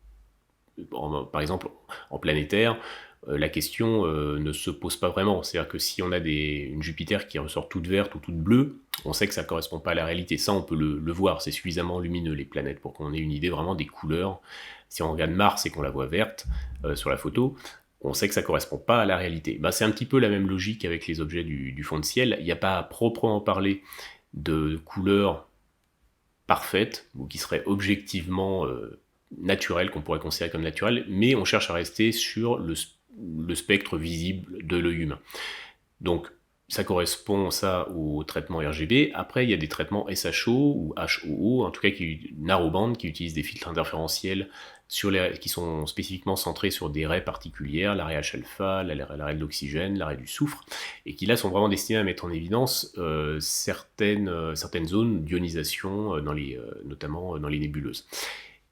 Par exemple, en planétaire, la question ne se pose pas vraiment. C'est-à-dire que si on a une Jupiter qui ressort toute verte ou toute bleue, on sait que ça ne correspond pas à la réalité. Ça, on peut le voir, c'est suffisamment lumineux, les planètes, pour qu'on ait une idée vraiment des couleurs. Si on regarde Mars et qu'on la voit verte sur la photo, on sait que ça ne correspond pas à la réalité. C'est un petit peu la même logique avec les objets du fond de ciel. Il n'y a pas à proprement parler de couleurs parfaites, ou qui seraient objectivement naturelles, qu'on pourrait considérer comme naturelles, mais on cherche à rester sur le spectre visible de l'œil humain. Donc, ça correspond ça au traitement RGB. Après, il y a des traitements SHO ou HOO, en tout cas narrowband, qui utilisent des filtres interférentiels qui sont spécifiquement centrés sur des raies particulières, l'arrêt H-alpha, l'arrêt de l'oxygène, l'arrêt du soufre, et qui là sont vraiment destinés à mettre en évidence certaines zones d'ionisation, notamment dans les nébuleuses.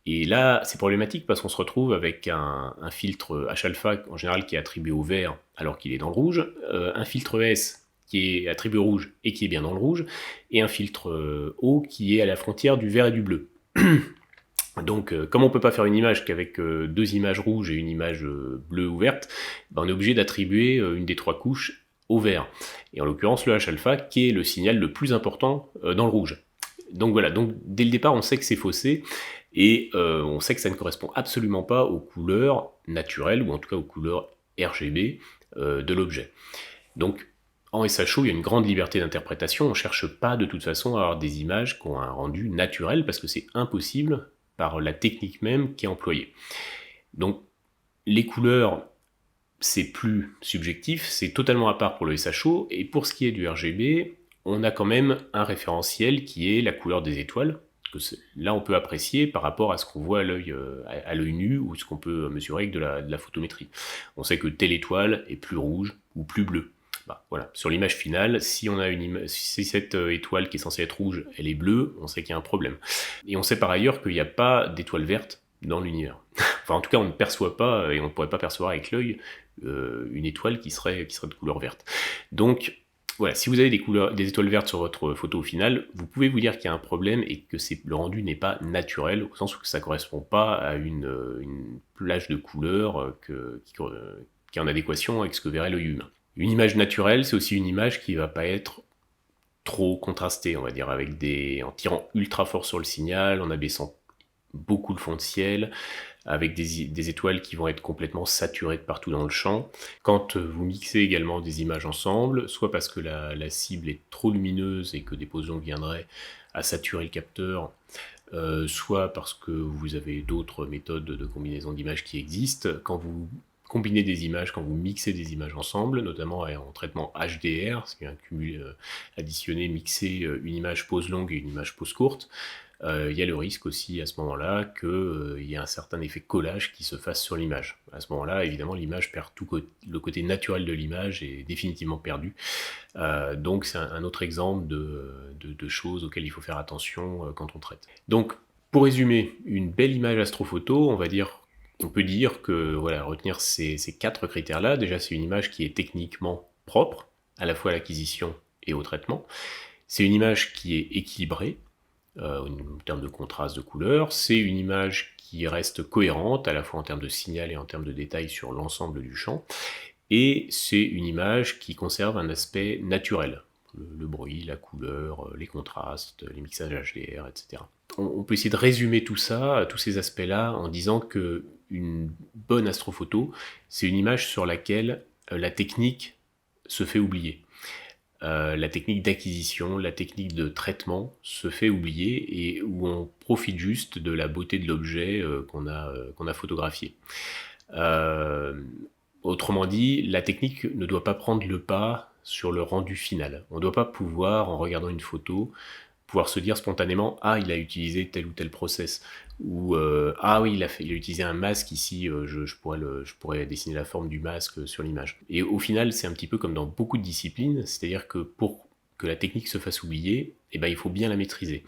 Et là, c'est problématique parce qu'on se retrouve avec un filtre H-alpha en général qui est attribué au vert alors qu'il est dans le rouge, un filtre S qui est attribué au rouge et qui est bien dans le rouge, et un filtre O qui est à la frontière du vert et du bleu. Donc, comme on ne peut pas faire une image qu'avec deux images rouges et une image bleue ou verte, ben on est obligé d'attribuer une des trois couches au vert. Et en l'occurrence, le H-alpha qui est le signal le plus important dans le rouge. Donc voilà, donc dès le départ, on sait que c'est faussé, et on sait que ça ne correspond absolument pas aux couleurs naturelles, ou en tout cas aux couleurs RGB de l'objet. Donc, en SHO, il y a une grande liberté d'interprétation. On ne cherche pas de toute façon à avoir des images qui ont un rendu naturel, parce que c'est impossible par la technique même qui est employée. Donc, les couleurs, c'est plus subjectif, c'est totalement à part pour le SHO, et pour ce qui est du RGB, on a quand même un référentiel qui est la couleur des étoiles, que là on peut apprécier par rapport à ce qu'on voit à l'œil nu, ou ce qu'on peut mesurer avec de la photométrie. On sait que telle étoile est plus rouge ou plus bleue. Bah, voilà. Sur l'image finale, si cette étoile qui est censée être rouge, elle est bleue, on sait qu'il y a un problème. Et on sait par ailleurs qu'il n'y a pas d'étoile verte dans l'univers. Enfin, en tout cas, on ne perçoit pas, et on ne pourrait pas percevoir avec l'œil, une étoile qui serait de couleur verte. Donc, voilà, si vous avez des étoiles vertes sur votre photo au final, vous pouvez vous dire qu'il y a un problème et que le rendu n'est pas naturel, au sens où ça ne correspond pas à une plage de couleurs qui est en adéquation avec ce que verrait l'œil humain. Une image naturelle, c'est aussi une image qui ne va pas être trop contrastée, on va dire, en tirant ultra fort sur le signal, en abaissant beaucoup le fond de ciel, avec des étoiles qui vont être complètement saturées de partout dans le champ. Quand vous mixez également des images ensemble, soit parce que la cible est trop lumineuse et que des posons viendraient à saturer le capteur, soit parce que vous avez d'autres méthodes de combinaison d'images qui existent, quand vous combinez des images, quand vous mixez des images ensemble, notamment en traitement HDR, ce qui est additionner, mixer une image pose longue et une image pose courte, il y a le risque aussi à ce moment-là qu'il y ait un certain effet collage qui se fasse sur l'image. À ce moment-là, évidemment, l'image perd le côté naturel de l'image est définitivement perdu. Donc c'est un autre exemple de choses auxquelles il faut faire attention quand on traite. Donc, pour résumer, une belle image astrophoto, on peut dire que retenir ces 4 critères-là. Déjà, c'est une image qui est techniquement propre, à la fois à l'acquisition et au traitement. C'est une image qui est équilibrée, en termes de contraste de couleurs. C'est une image qui reste cohérente, à la fois en termes de signal et en termes de détails sur l'ensemble du champ. Et c'est une image qui conserve un aspect naturel. Le bruit, la couleur, les contrastes, les mixages HDR, etc. On peut essayer de résumer tout ça, tous ces aspects-là, en disant qu'une bonne astrophoto, c'est une image sur laquelle la technique se fait oublier. La technique d'acquisition, la technique de traitement se fait oublier, et où on profite juste de la beauté de l'objet qu'on a photographié. Autrement dit, la technique ne doit pas prendre le pas sur le rendu final. On ne doit pas pouvoir, en regardant une photo, pouvoir se dire spontanément « Ah, il a utilisé tel ou tel process » ou « Ah oui, il a utilisé un masque ici, je pourrais dessiner la forme du masque sur l'image. » Et au final, c'est un petit peu comme dans beaucoup de disciplines, c'est-à-dire que pour que la technique se fasse oublier, il faut bien la maîtriser.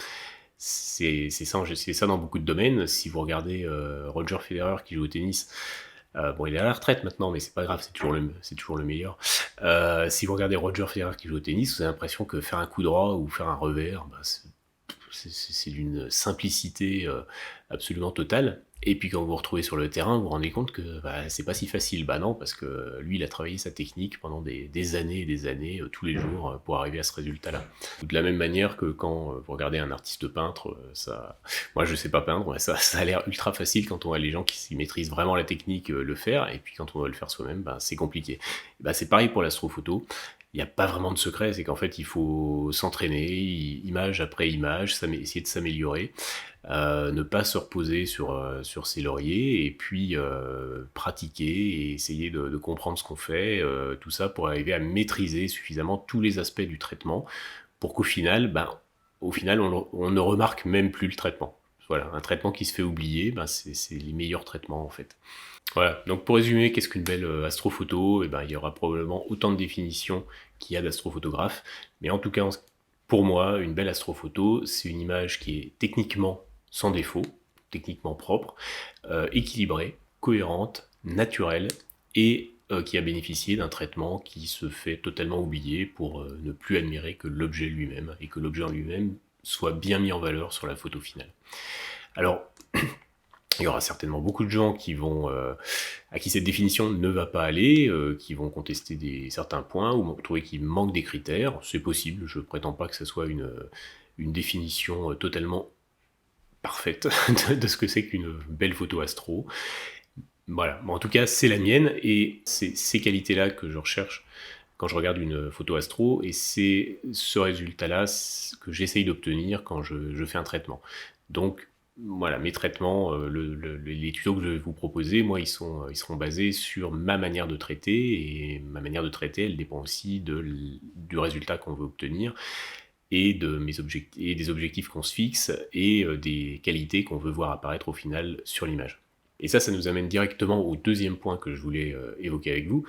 C'est ça dans beaucoup de domaines. Si vous regardez Roger Federer qui joue au tennis, il est à la retraite maintenant, mais c'est pas grave, c'est toujours le meilleur. Si vous regardez Roger Federer qui joue au tennis, vous avez l'impression que faire un coup droit ou faire un revers, c'est d'une simplicité absolument totale. Et puis quand vous vous retrouvez sur le terrain, vous vous rendez compte que c'est pas si facile. Non, parce que lui, il a travaillé sa technique pendant des années et des années, tous les jours, pour arriver à ce résultat-là. De la même manière que quand vous regardez un artiste peintre, moi je sais pas peindre, mais ça a l'air ultra facile quand on voit les gens qui maîtrisent vraiment la technique le faire, et puis quand on doit le faire soi-même, c'est compliqué. C'est pareil pour l'astrophoto. Il n'y a pas vraiment de secret, c'est qu'en fait, il faut s'entraîner, image après image, essayer de s'améliorer, ne pas se reposer sur ses lauriers et puis pratiquer et essayer de comprendre ce qu'on fait, tout ça pour arriver à maîtriser suffisamment tous les aspects du traitement pour qu'au final, on ne remarque même plus le traitement. Voilà, un traitement qui se fait oublier, c'est les meilleurs traitements en fait. Voilà, donc pour résumer, qu'est-ce qu'une belle astrophoto? Eh ben, il y aura probablement autant de définitions qu'il y a d'astrophotographes, mais en tout cas, pour moi, une belle astrophoto, c'est une image qui est techniquement sans défaut, techniquement propre, équilibrée, cohérente, naturelle, et qui a bénéficié d'un traitement qui se fait totalement oublier pour ne plus admirer que l'objet lui-même, et que l'objet en lui-même soit bien mis en valeur sur la photo finale. Alors, il y aura certainement beaucoup de gens à qui cette définition ne va pas aller, qui vont contester certains points ou trouver qu'il manque des critères. C'est possible, je ne prétends pas que ce soit une définition totalement parfaite de ce que c'est qu'une belle photo astro. Voilà, en tout cas, c'est la mienne et c'est ces qualités-là que je recherche quand je regarde une photo astro et c'est ce résultat-là que j'essaye d'obtenir quand je fais un traitement. Donc, voilà, mes traitements, les tutos que je vais vous proposer, moi, ils seront basés sur ma manière de traiter et ma manière de traiter, elle dépend aussi du résultat qu'on veut obtenir et des objectifs qu'on se fixe et des qualités qu'on veut voir apparaître au final sur l'image. Et ça nous amène directement au deuxième point que je voulais évoquer avec vous,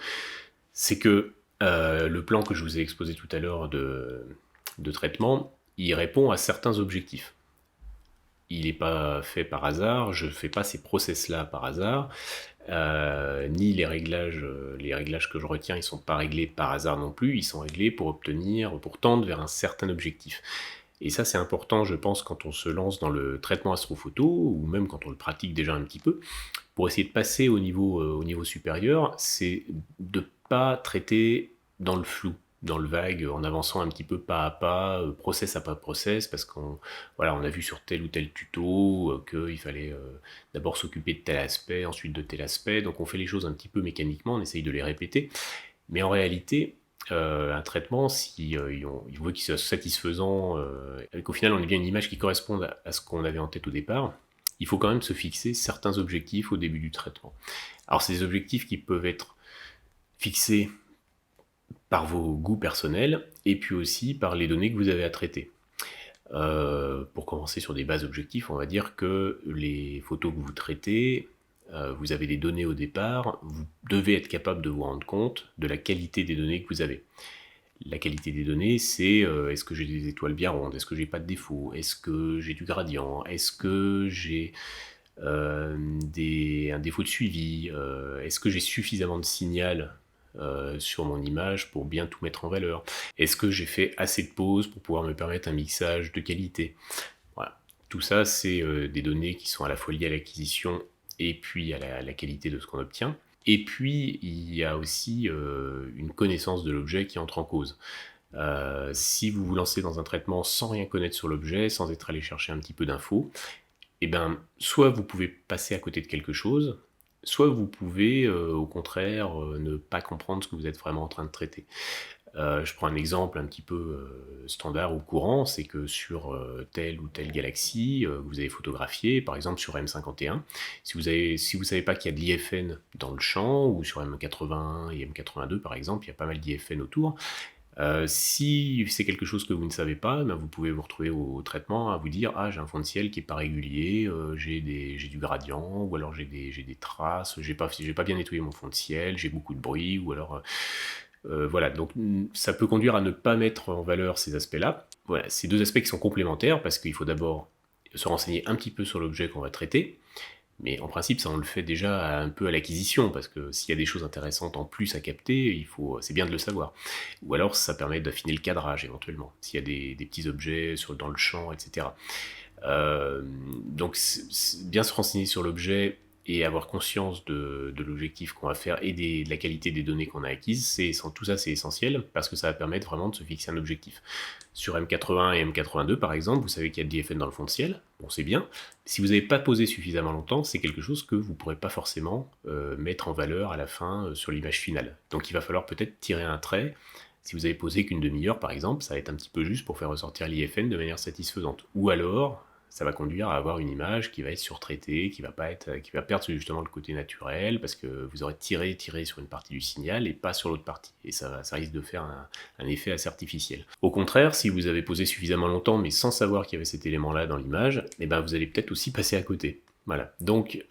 c'est que le plan que je vous ai exposé tout à l'heure de traitement, il répond à certains objectifs. Il n'est pas fait par hasard, je ne fais pas ces process-là par hasard, ni les réglages que je retiens, ils ne sont pas réglés par hasard non plus, ils sont réglés pour tendre vers un certain objectif. Et ça, c'est important, je pense, quand on se lance dans le traitement astrophoto, ou même quand on le pratique déjà un petit peu, pour essayer de passer au niveau supérieur, c'est de ne pas traiter dans le flou, dans le vague, en avançant un petit peu pas à pas, process à pas process, parce qu'on a vu sur tel ou tel tuto qu'il fallait d'abord s'occuper de tel aspect, ensuite de tel aspect, donc on fait les choses un petit peu mécaniquement, on essaye de les répéter, mais en réalité, un traitement, si il veut qu'il soit satisfaisant, et qu'au final on ait bien une image qui corresponde à ce qu'on avait en tête au départ, il faut quand même se fixer certains objectifs au début du traitement. Alors c'est des objectifs qui peuvent être fixés par vos goûts personnels et puis aussi par les données que vous avez à traiter. Pour commencer sur des bases objectifs, on va dire que les photos que vous traitez, vous avez des données au départ, vous devez être capable de vous rendre compte de la qualité des données que vous avez. La qualité des données, c'est est-ce que j'ai des étoiles bien rondes, est-ce que j'ai pas de défaut, est-ce que j'ai du gradient, est-ce que j'ai un défaut de suivi, est-ce que j'ai suffisamment de signal sur mon image pour bien tout mettre en valeur, est-ce que j'ai fait assez de pauses pour pouvoir me permettre un mixage de qualité. Voilà. Tout ça, c'est des données qui sont à la fois liées à l'acquisition et puis à la qualité de ce qu'on obtient. Et puis, il y a aussi une connaissance de l'objet qui entre en cause. Si vous vous lancez dans un traitement sans rien connaître sur l'objet, sans être allé chercher un petit peu d'infos, eh ben, soit vous pouvez passer à côté de quelque chose, soit vous pouvez au contraire ne pas comprendre ce que vous êtes vraiment en train de traiter. Je prends un exemple un petit peu standard ou courant, c'est que sur telle ou telle galaxie, vous avez photographié, par exemple sur M51, si vous savez pas qu'il y a de l'IFN dans le champ, ou sur M81 et M82 par exemple, il y a pas mal d'IFN autour, si c'est quelque chose que vous ne savez pas, ben vous pouvez vous retrouver au traitement à vous dire « Ah, j'ai un fond de ciel qui est pas régulier, j'ai du gradient, ou alors j'ai des traces, j'ai pas bien nettoyé mon fond de ciel, j'ai beaucoup de bruit, ou alors... voilà, donc ça peut conduire à ne pas mettre en valeur ces aspects-là. Voilà, ces deux aspects qui sont complémentaires, parce qu'il faut d'abord se renseigner un petit peu sur l'objet qu'on va traiter, mais en principe, ça on le fait déjà un peu à l'acquisition, parce que s'il y a des choses intéressantes en plus à capter, c'est bien de le savoir. Ou alors ça permet d'affiner le cadrage éventuellement, s'il y a des petits objets dans le champ, etc. Donc bien se renseigner sur l'objet et avoir conscience de l'objectif qu'on va faire et de la qualité des données qu'on a acquises, tout ça c'est essentiel parce que ça va permettre vraiment de se fixer un objectif. Sur M80 et M82 par exemple, vous savez qu'il y a de l'IFN dans le fond de ciel, bon c'est bien. Si vous n'avez pas posé suffisamment longtemps, c'est quelque chose que vous ne pourrez pas forcément mettre en valeur à la fin sur l'image finale. Donc il va falloir peut-être tirer un trait Si vous avez posé qu'une demi-heure, par exemple, ça va être un petit peu juste pour faire ressortir l'IFN de manière satisfaisante. Ou alors, ça va conduire à avoir une image qui va être surtraitée, qui va perdre justement le côté naturel, parce que vous aurez tiré sur une partie du signal et pas sur l'autre partie. Et ça risque de faire un effet assez artificiel. Au contraire, si vous avez posé suffisamment longtemps, mais sans savoir qu'il y avait cet élément-là dans l'image, eh ben vous allez peut-être aussi passer à côté. Voilà. Donc,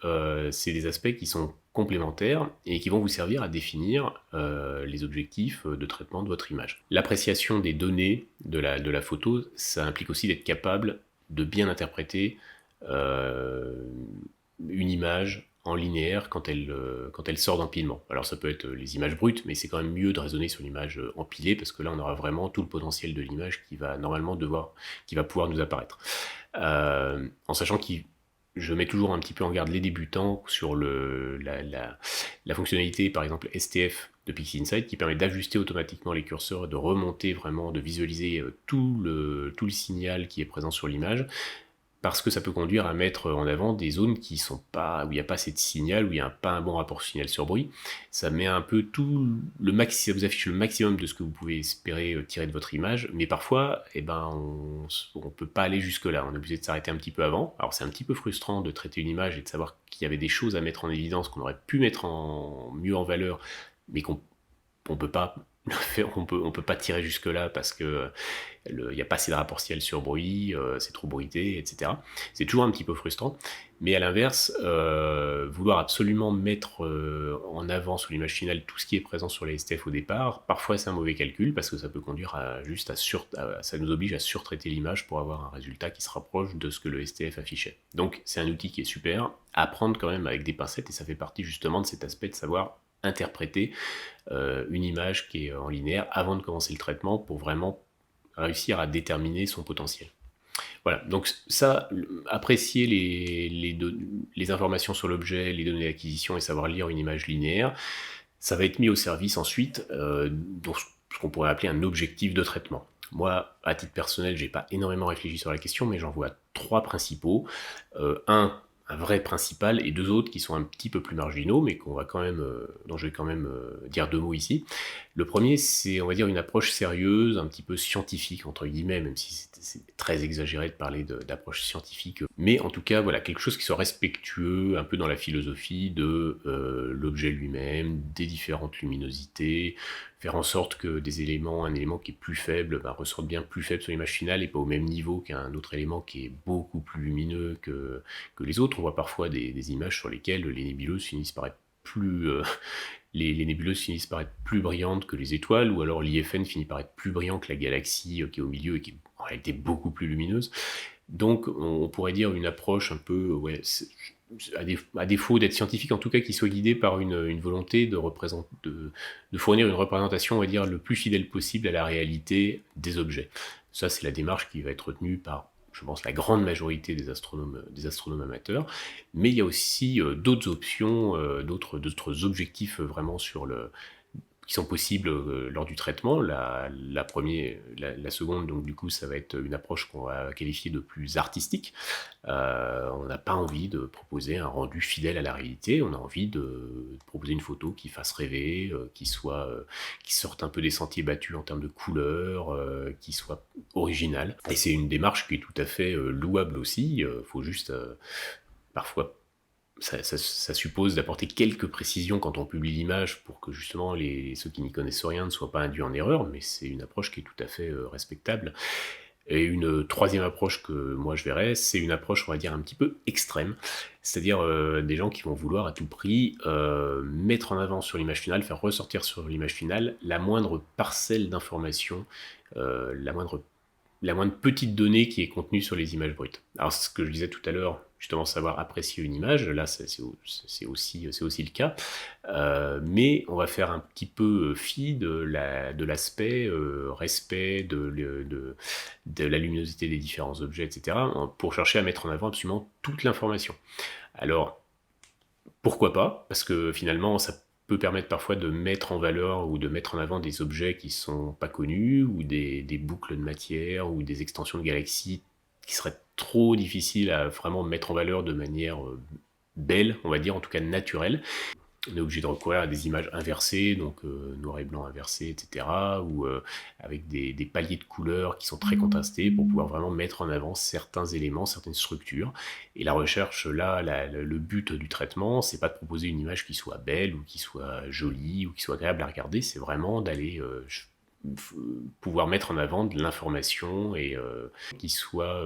c'est des aspects qui sont complémentaires et qui vont vous servir à définir les objectifs de traitement de votre image. L'appréciation des données de la photo, ça implique aussi d'être capable de bien interpréter une image en linéaire quand elle sort d'empilement. Alors ça peut être les images brutes, mais c'est quand même mieux de raisonner sur l'image empilée, parce que là on aura vraiment tout le potentiel de l'image qui va pouvoir nous apparaître. En sachant que je mets toujours un petit peu en garde les débutants sur la fonctionnalité, par exemple STF de Pixie Insight, qui permet d'ajuster automatiquement les curseurs et de remonter vraiment, de visualiser tout le signal qui est présent sur l'image, parce que ça peut conduire à mettre en avant des zones où il n'y a pas assez de signal, où il n'y a pas un bon rapport signal sur bruit. Ça met un peu ça vous affiche le maximum de ce que vous pouvez espérer tirer de votre image, mais parfois, on peut pas aller jusque là, on est obligé de s'arrêter un petit peu avant. Alors c'est un petit peu frustrant de traiter une image et de savoir qu'il y avait des choses à mettre en évidence, qu'on aurait pu mettre mieux en valeur, mais qu'on peut pas le faire, on peut pas tirer jusque là parce que il n'y a pas assez de rapport ciel sur bruit, c'est trop bruité, etc. C'est toujours un petit peu frustrant, mais à l'inverse, vouloir absolument mettre en avant sur l'image finale tout ce qui est présent sur les STF au départ, parfois c'est un mauvais calcul, parce que ça peut conduire ça nous oblige à surtraiter l'image pour avoir un résultat qui se rapproche de ce que le STF affichait. Donc c'est un outil qui est super, à prendre quand même avec des pincettes, et ça fait partie justement de cet aspect de savoir interpréter une image qui est en linéaire avant de commencer le traitement, pour vraiment réussir à déterminer son potentiel. Voilà, donc ça, apprécier les informations sur l'objet, les données d'acquisition et savoir lire une image linéaire, ça va être mis au service ensuite de ce qu'on pourrait appeler un objectif de traitement. Moi, à titre personnel, j'ai pas énormément réfléchi sur la question, mais j'en vois 3 principaux. Un vrai principal, et 2 autres qui sont un petit peu plus marginaux, mais dont je vais quand même dire 2 mots ici. Le premier, c'est, on va dire, une approche sérieuse, un petit peu scientifique, entre guillemets, même si c'est très exagéré de parler d'approche scientifique. Mais en tout cas, voilà, quelque chose qui soit respectueux, un peu dans la philosophie de l'objet lui-même, des différentes luminosités, faire en sorte que un élément qui est plus faible, ressorte bien plus faible sur l'image finale et pas au même niveau qu'un autre élément qui est beaucoup plus lumineux que les autres. On voit parfois des images sur lesquelles les nébuleuses finissent par être les nébuleuses finissent par être plus brillantes que les étoiles, ou alors l'IFN finit par être plus brillant que la galaxie qui est au milieu et qui est en réalité beaucoup plus lumineuse. Donc on pourrait dire une approche un peu, à défaut d'être scientifique, en tout cas qui soit guidée par une volonté de fournir une représentation, on va dire, le plus fidèle possible à la réalité des objets. Ça, c'est la démarche qui va être retenue par, je pense, la grande majorité des astronomes amateurs, mais il y a aussi d'autres options, d'autres objectifs vraiment qui sont possibles lors du traitement. La seconde, donc du coup, ça va être une approche qu'on va qualifier de plus artistique. On n'a pas envie de proposer un rendu fidèle à la réalité, on a envie de proposer une photo qui fasse rêver, qui sorte un peu des sentiers battus en termes de couleurs, qui soit originale. Et c'est une démarche qui est tout à fait louable aussi, faut juste parfois ça suppose d'apporter quelques précisions quand on publie l'image pour que justement ceux qui n'y connaissent rien ne soient pas induits en erreur, mais c'est une approche qui est tout à fait respectable. Et une troisième approche que moi je verrais, c'est une approche, on va dire, un petit peu extrême, c'est-à-dire des gens qui vont vouloir à tout prix mettre en avant sur l'image finale, faire ressortir sur l'image finale la moindre parcelle d'information, la moindre petite donnée qui est contenue sur les images brutes. Alors ce que je disais tout à l'heure, justement savoir apprécier une image, là c'est aussi le cas, mais on va faire un petit peu fi de l'aspect respect de la luminosité des différents objets, etc., pour chercher à mettre en avant absolument toute l'information. Alors, pourquoi pas? Parce que finalement, ça peut permettre parfois de mettre en valeur ou de mettre en avant des objets qui sont pas connus, ou des boucles de matière, ou des extensions de galaxies qui seraient trop difficiles à vraiment mettre en valeur de manière belle, on va dire, en tout cas naturelle. on est obligé de recourir à des images inversées, donc noir et blanc inversé, etc., ou avec des paliers de couleurs qui sont très contrastés pour pouvoir vraiment mettre en avant certains éléments, certaines structures. Et la recherche, là, le but du traitement, c'est pas de proposer une image qui soit belle ou qui soit jolie ou qui soit agréable à regarder, c'est vraiment d'aller pouvoir mettre en avant de l'information et qui soit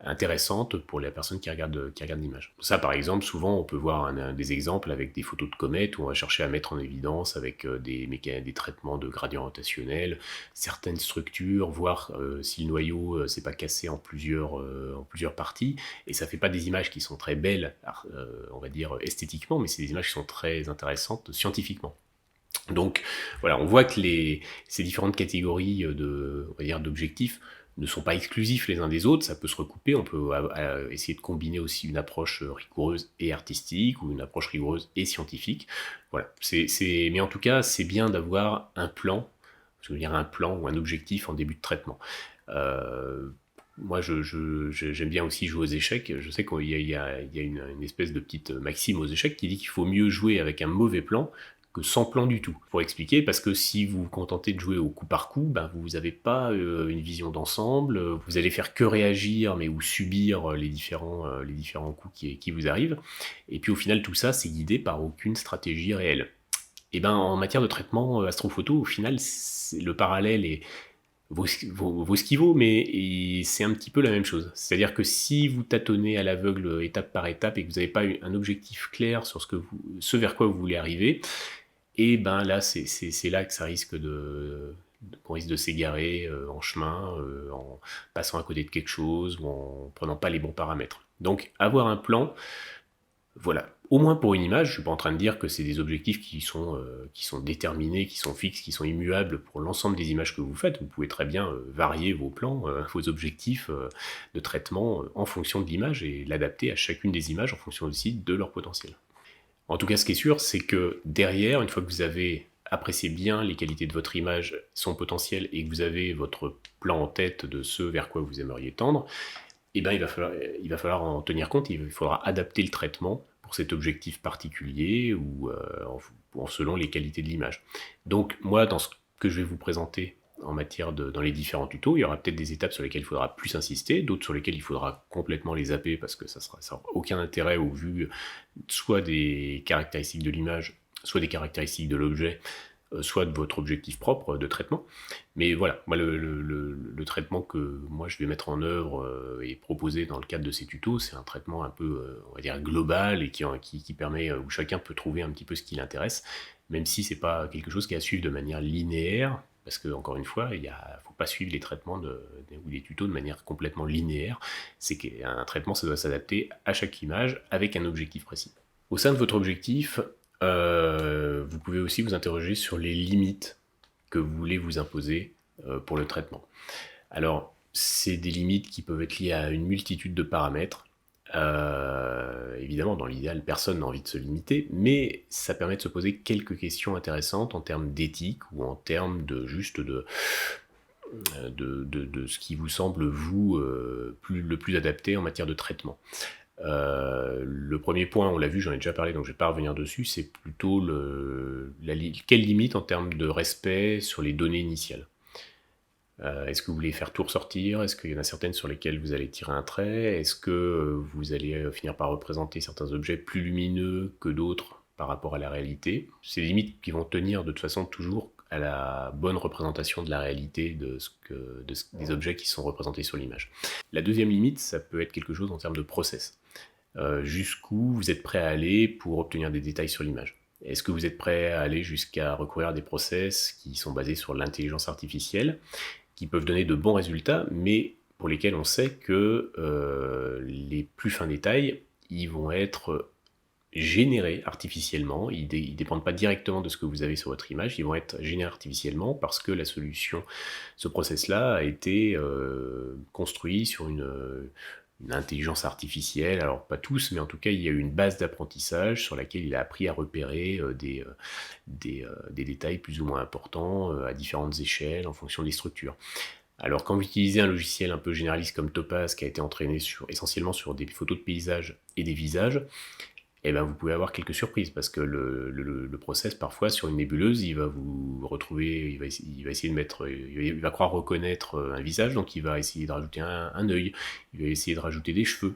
intéressante pour la personne qui regarde l'image. Ça, par exemple, souvent, on peut voir des exemples avec des photos de comètes où on va chercher à mettre en évidence avec des traitements de gradient rotationnel, certaines structures, voir si le noyau s'est pas cassé en plusieurs parties. Et ça fait pas des images qui sont très belles, on va dire esthétiquement, mais c'est des images qui sont très intéressantes scientifiquement. Donc voilà, on voit que ces différentes catégories on va dire, d'objectifs ne sont pas exclusifs les uns des autres, ça peut se recouper, on peut essayer de combiner aussi une approche rigoureuse et artistique ou une approche rigoureuse et scientifique. Voilà, mais en tout cas, c'est bien d'avoir un plan, je veux dire un plan ou un objectif en début de traitement. Moi, j'aime bien aussi jouer aux échecs. Je sais qu'il y a une espèce de petite maxime aux échecs qui dit qu'il faut mieux jouer avec un mauvais plan que sans plan du tout. Pour expliquer, parce que si vous vous contentez de jouer au coup par coup, ben vous n'avez pas une vision d'ensemble, vous allez faire que réagir, mais ou subir les différents coups qui vous arrivent. Et puis au final, tout ça, c'est guidé par aucune stratégie réelle. Et ben en matière de traitement astrophoto, au final, le parallèle vaut ce qu'il vaut, mais c'est un petit peu la même chose. C'est-à-dire que si vous tâtonnez à l'aveugle étape par étape et que vous n'avez pas un objectif clair sur ce vers quoi vous voulez arriver, et ben là, c'est là que ça risque qu'on risque de s'égarer en chemin, en passant à côté de quelque chose ou en prenant pas les bons paramètres. Donc avoir un plan, voilà. Au moins pour une image, je ne suis pas en train de dire que c'est des objectifs qui sont déterminés, qui sont fixes, qui sont immuables pour l'ensemble des images que vous faites. Vous pouvez très bien varier vos plans, vos objectifs de traitement en fonction de l'image et l'adapter à chacune des images en fonction aussi de leur potentiel. En tout cas, ce qui est sûr, c'est que derrière, une fois que vous avez apprécié bien les qualités de votre image, son potentiel, et que vous avez votre plan en tête de ce vers quoi vous aimeriez tendre, eh ben, il va falloir en tenir compte, il faudra adapter le traitement pour cet objectif particulier ou selon les qualités de l'image. Donc moi, dans ce que je vais vous présenter en matière dans les différents tutos, il y aura peut-être des étapes sur lesquelles il faudra plus insister, d'autres sur lesquelles il faudra complètement les zapper parce que ça n'aura aucun intérêt au vu soit des caractéristiques de l'image, soit des caractéristiques de l'objet, soit de votre objectif propre de traitement. Mais voilà, moi le traitement que moi je vais mettre en œuvre et proposer dans le cadre de ces tutos, c'est un traitement un peu, on va dire, global et qui permet, où chacun peut trouver un petit peu ce qui l'intéresse, même si c'est pas quelque chose qui est à suivre de manière linéaire, parce que encore une fois, il ne faut pas suivre les traitements ou les tutos de manière complètement linéaire. C'est qu'un traitement, ça doit s'adapter à chaque image avec un objectif précis. Au sein de votre objectif, vous pouvez aussi vous interroger sur les limites que vous voulez vous imposer pour le traitement. Alors, c'est des limites qui peuvent être liées à une multitude de paramètres. Évidemment, dans l'idéal, personne n'a envie de se limiter, mais ça permet de se poser quelques questions intéressantes en termes d'éthique ou en termes de ce qui vous semble, vous, le plus adapté en matière de traitement. Le premier point, on l'a vu, j'en ai déjà parlé, donc je ne vais pas revenir dessus, c'est plutôt quelle limite en termes de respect sur les données initiales. Est-ce que vous voulez faire tout ressortir? Est-ce qu'il y en a certaines sur lesquelles vous allez tirer un trait? Est-ce que vous allez finir par représenter certains objets plus lumineux que d'autres par rapport à la réalité? C'est des limites qui vont tenir de toute façon toujours à la bonne représentation de la réalité des objets qui sont représentés sur l'image. La deuxième limite, ça peut être quelque chose en termes de process. Jusqu'où vous êtes prêt à aller pour obtenir des détails sur l'image. Est-ce que vous êtes prêt à aller jusqu'à recourir à des process qui sont basés sur l'intelligence artificielle, qui peuvent donner de bons résultats, mais pour lesquels on sait que les plus fins détails, ils vont être générés artificiellement, ils ne dépendent pas directement de ce que vous avez sur votre image, ils vont être générés artificiellement parce que la solution, ce process-là a été construit sur une intelligence artificielle, alors pas tous, mais en tout cas il y a eu une base d'apprentissage sur laquelle il a appris à repérer des détails plus ou moins importants à différentes échelles en fonction des structures. Alors quand vous utilisez un logiciel un peu généraliste comme Topaz qui a été entraîné essentiellement sur des photos de paysages et des visages, et ben vous pouvez avoir quelques surprises parce que le process parfois sur une nébuleuse, il va vous retrouver, il va essayer de mettre, il va croire reconnaître un visage, donc il va essayer de rajouter un œil, il va essayer de rajouter des cheveux,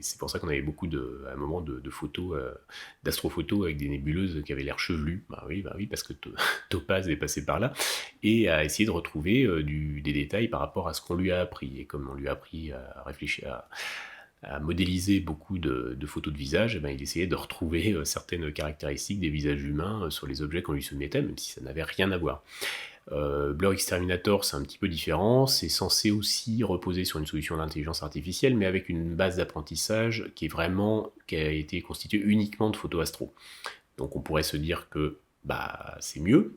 c'est pour ça qu'on avait beaucoup à un moment de photos, d'astrophotos avec des nébuleuses qui avaient l'air chevelues. Bah oui, parce que Topaz est passé par là et à essayer de retrouver des détails par rapport à ce qu'on lui a appris et comme on lui a appris à réfléchir à modéliser beaucoup de photos de visage, eh ben, il essayait de retrouver certaines caractéristiques des visages humains sur les objets qu'on lui soumettait, même si ça n'avait rien à voir. Blur Exterminator, c'est un petit peu différent, c'est censé aussi reposer sur une solution d'intelligence artificielle, mais avec une base d'apprentissage qui a été constituée uniquement de photos astro. Donc on pourrait se dire que c'est mieux.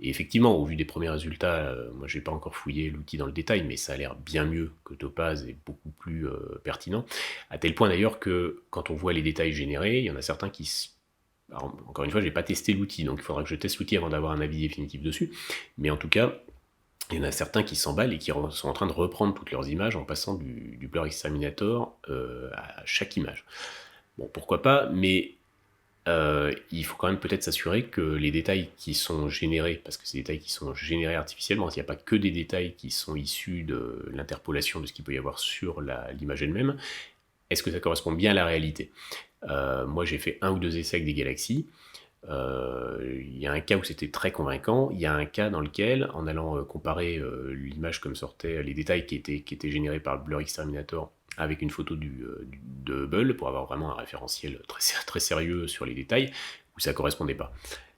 Et effectivement, au vu des premiers résultats, moi j'ai pas encore fouillé l'outil dans le détail, mais ça a l'air bien mieux que Topaz et beaucoup plus pertinent. À tel point d'ailleurs que quand on voit les détails générés, il y en a certains Alors, encore une fois, j'ai pas testé l'outil, donc il faudra que je teste l'outil avant d'avoir un avis définitif dessus. Mais en tout cas, il y en a certains qui s'emballent et qui sont en train de reprendre toutes leurs images en passant du Blur Exterminator à chaque image. Bon, pourquoi pas, mais il faut quand même peut-être s'assurer que les détails qui sont générés, parce que c'est des détails qui sont générés artificiellement, il n'y a pas que des détails qui sont issus de l'interpolation de ce qu'il peut y avoir sur l'image elle-même, est-ce que ça correspond bien à la réalité? Moi j'ai fait 1 ou 2 essais avec des galaxies, il y a un cas où c'était très convaincant, il y a un cas dans lequel, en allant comparer l'image comme sortait, les détails qui étaient générés par le Blur Exterminator avec une photo de Hubble pour avoir vraiment un référentiel très sérieux sur les détails, où ça ne correspondait pas.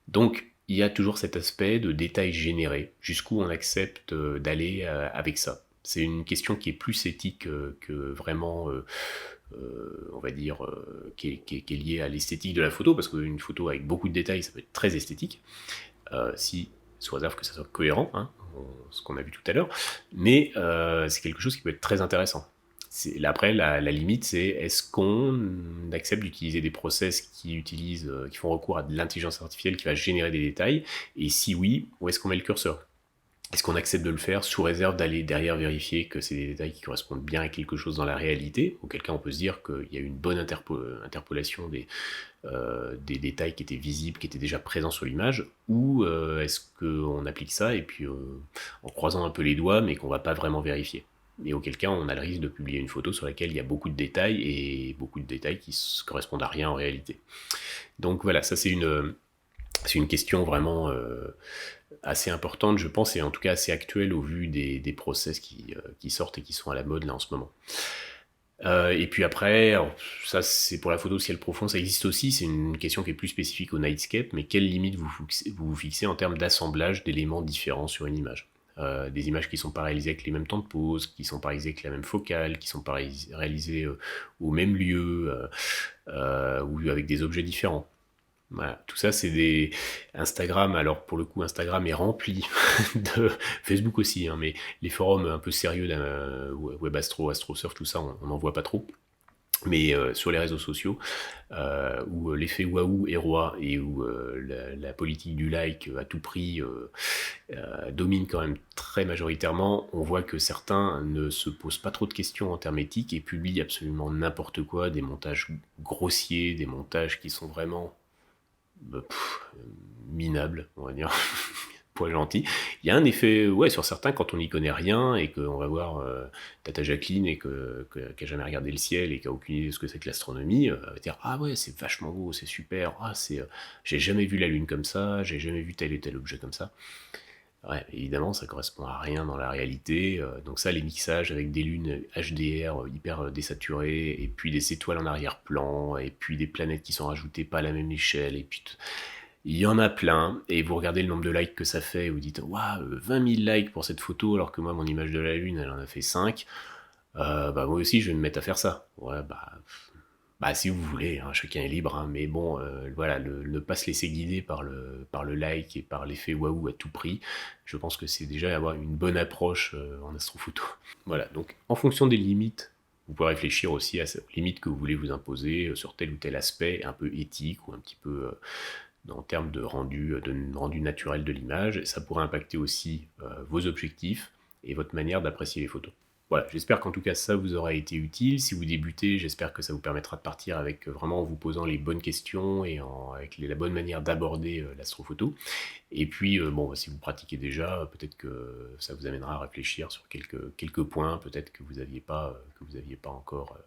Donc il y a toujours cet aspect de détails générés, jusqu'où on accepte d'aller avec ça. C'est une question qui est plus éthique que vraiment, on va dire, qui est liée à l'esthétique de la photo, parce qu'une photo avec beaucoup de détails, ça peut être très esthétique, si sous réserve que ça soit cohérent, hein, ce qu'on a vu tout à l'heure, mais c'est quelque chose qui peut être très intéressant. Après, la limite, c'est est-ce qu'on accepte d'utiliser des process qui font recours à de l'intelligence artificielle qui va générer des détails, et si oui, où est-ce qu'on met le curseur? Est-ce qu'on accepte de le faire sous réserve d'aller derrière vérifier que c'est des détails qui correspondent bien à quelque chose dans la réalité? Auquel cas on peut se dire qu'il y a une bonne interpolation des détails qui étaient visibles, qui étaient déjà présents sur l'image, ou est-ce qu'on applique ça et puis en croisant un peu les doigts mais qu'on va pas vraiment vérifier? Et auquel cas on a le risque de publier une photo sur laquelle il y a beaucoup de détails et beaucoup de détails qui correspondent à rien en réalité. Donc voilà, ça c'est une question vraiment assez importante, je pense, et en tout cas assez actuelle au vu des process qui sortent et qui sont à la mode là en ce moment. Et puis après, alors, ça c'est pour la photo ciel profond, ça existe aussi, c'est une question qui est plus spécifique au nightscape, mais quelle limite vous fixez en termes d'assemblage d'éléments différents sur une image? Des images qui sont pas réalisées avec les mêmes temps de pause, qui sont pas réalisées avec la même focale, qui sont pas réalisées au même lieu, ou avec des objets différents. Voilà, tout ça c'est des Instagram. Alors pour le coup, Instagram est rempli de Facebook aussi, hein, mais les forums un peu sérieux Webastro, Astrosurf, tout ça, on n'en voit pas trop. Mais sur les réseaux sociaux, où l'effet waouh est roi et où la politique du like à tout prix domine quand même très majoritairement, on voit que certains ne se posent pas trop de questions en termes éthiques et publient absolument n'importe quoi, des montages grossiers, des montages qui sont vraiment minable, on va dire, point gentil. Il y a un effet, ouais, sur certains, quand on n'y connaît rien et qu'on va voir Tata Jacqueline et qui a jamais regardé le ciel et qui a aucune idée de ce que c'est que l'astronomie, va dire ah ouais, c'est vachement beau, c'est super, j'ai jamais vu la lune comme ça, j'ai jamais vu tel et tel objet comme ça. Ouais, évidemment, ça correspond à rien dans la réalité. Donc ça, les mixages avec des lunes HDR hyper désaturées, et puis des étoiles en arrière-plan, et puis des planètes qui sont rajoutées pas à la même échelle, et puis il y en a plein, et vous regardez le nombre de likes que ça fait, et vous dites waouh, 20 000 likes pour cette photo, alors que moi, mon image de la lune, elle en a fait 5. Moi aussi, je vais me mettre à faire ça. Ouais, si vous voulez, hein, chacun est libre, hein, mais bon, voilà, ne pas se laisser guider par le like et par l'effet waouh à tout prix, je pense que c'est déjà avoir une bonne approche en astrophoto. Voilà, donc en fonction des limites, vous pouvez réfléchir aussi aux limites que vous voulez vous imposer sur tel ou tel aspect un peu éthique ou un petit peu en termes de rendu naturel de l'image. Ça pourrait impacter aussi vos objectifs et votre manière d'apprécier les photos. Voilà, j'espère qu'en tout cas ça vous aura été utile. Si vous débutez, j'espère que ça vous permettra de partir avec vraiment en vous posant les bonnes questions et avec la bonne manière d'aborder l'astrophoto. Et puis, bon, si vous pratiquez déjà, peut-être que ça vous amènera à réfléchir sur quelques points, peut-être que vous n'aviez pas encore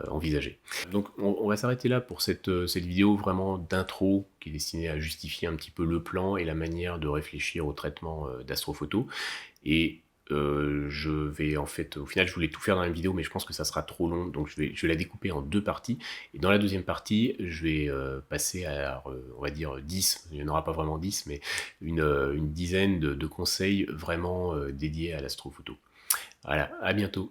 envisagé. Donc, on va s'arrêter là pour cette vidéo vraiment d'intro qui est destinée à justifier un petit peu le plan et la manière de réfléchir au traitement d'astrophoto. Et je vais en fait, au final, je voulais tout faire dans la même vidéo, mais je pense que ça sera trop long, donc je vais la découper en 2 parties. Et dans la deuxième partie, je vais passer à, on va dire 10, il n'y en aura pas vraiment 10, mais une dizaine de conseils vraiment dédiés à l'astrophoto. Voilà, à bientôt.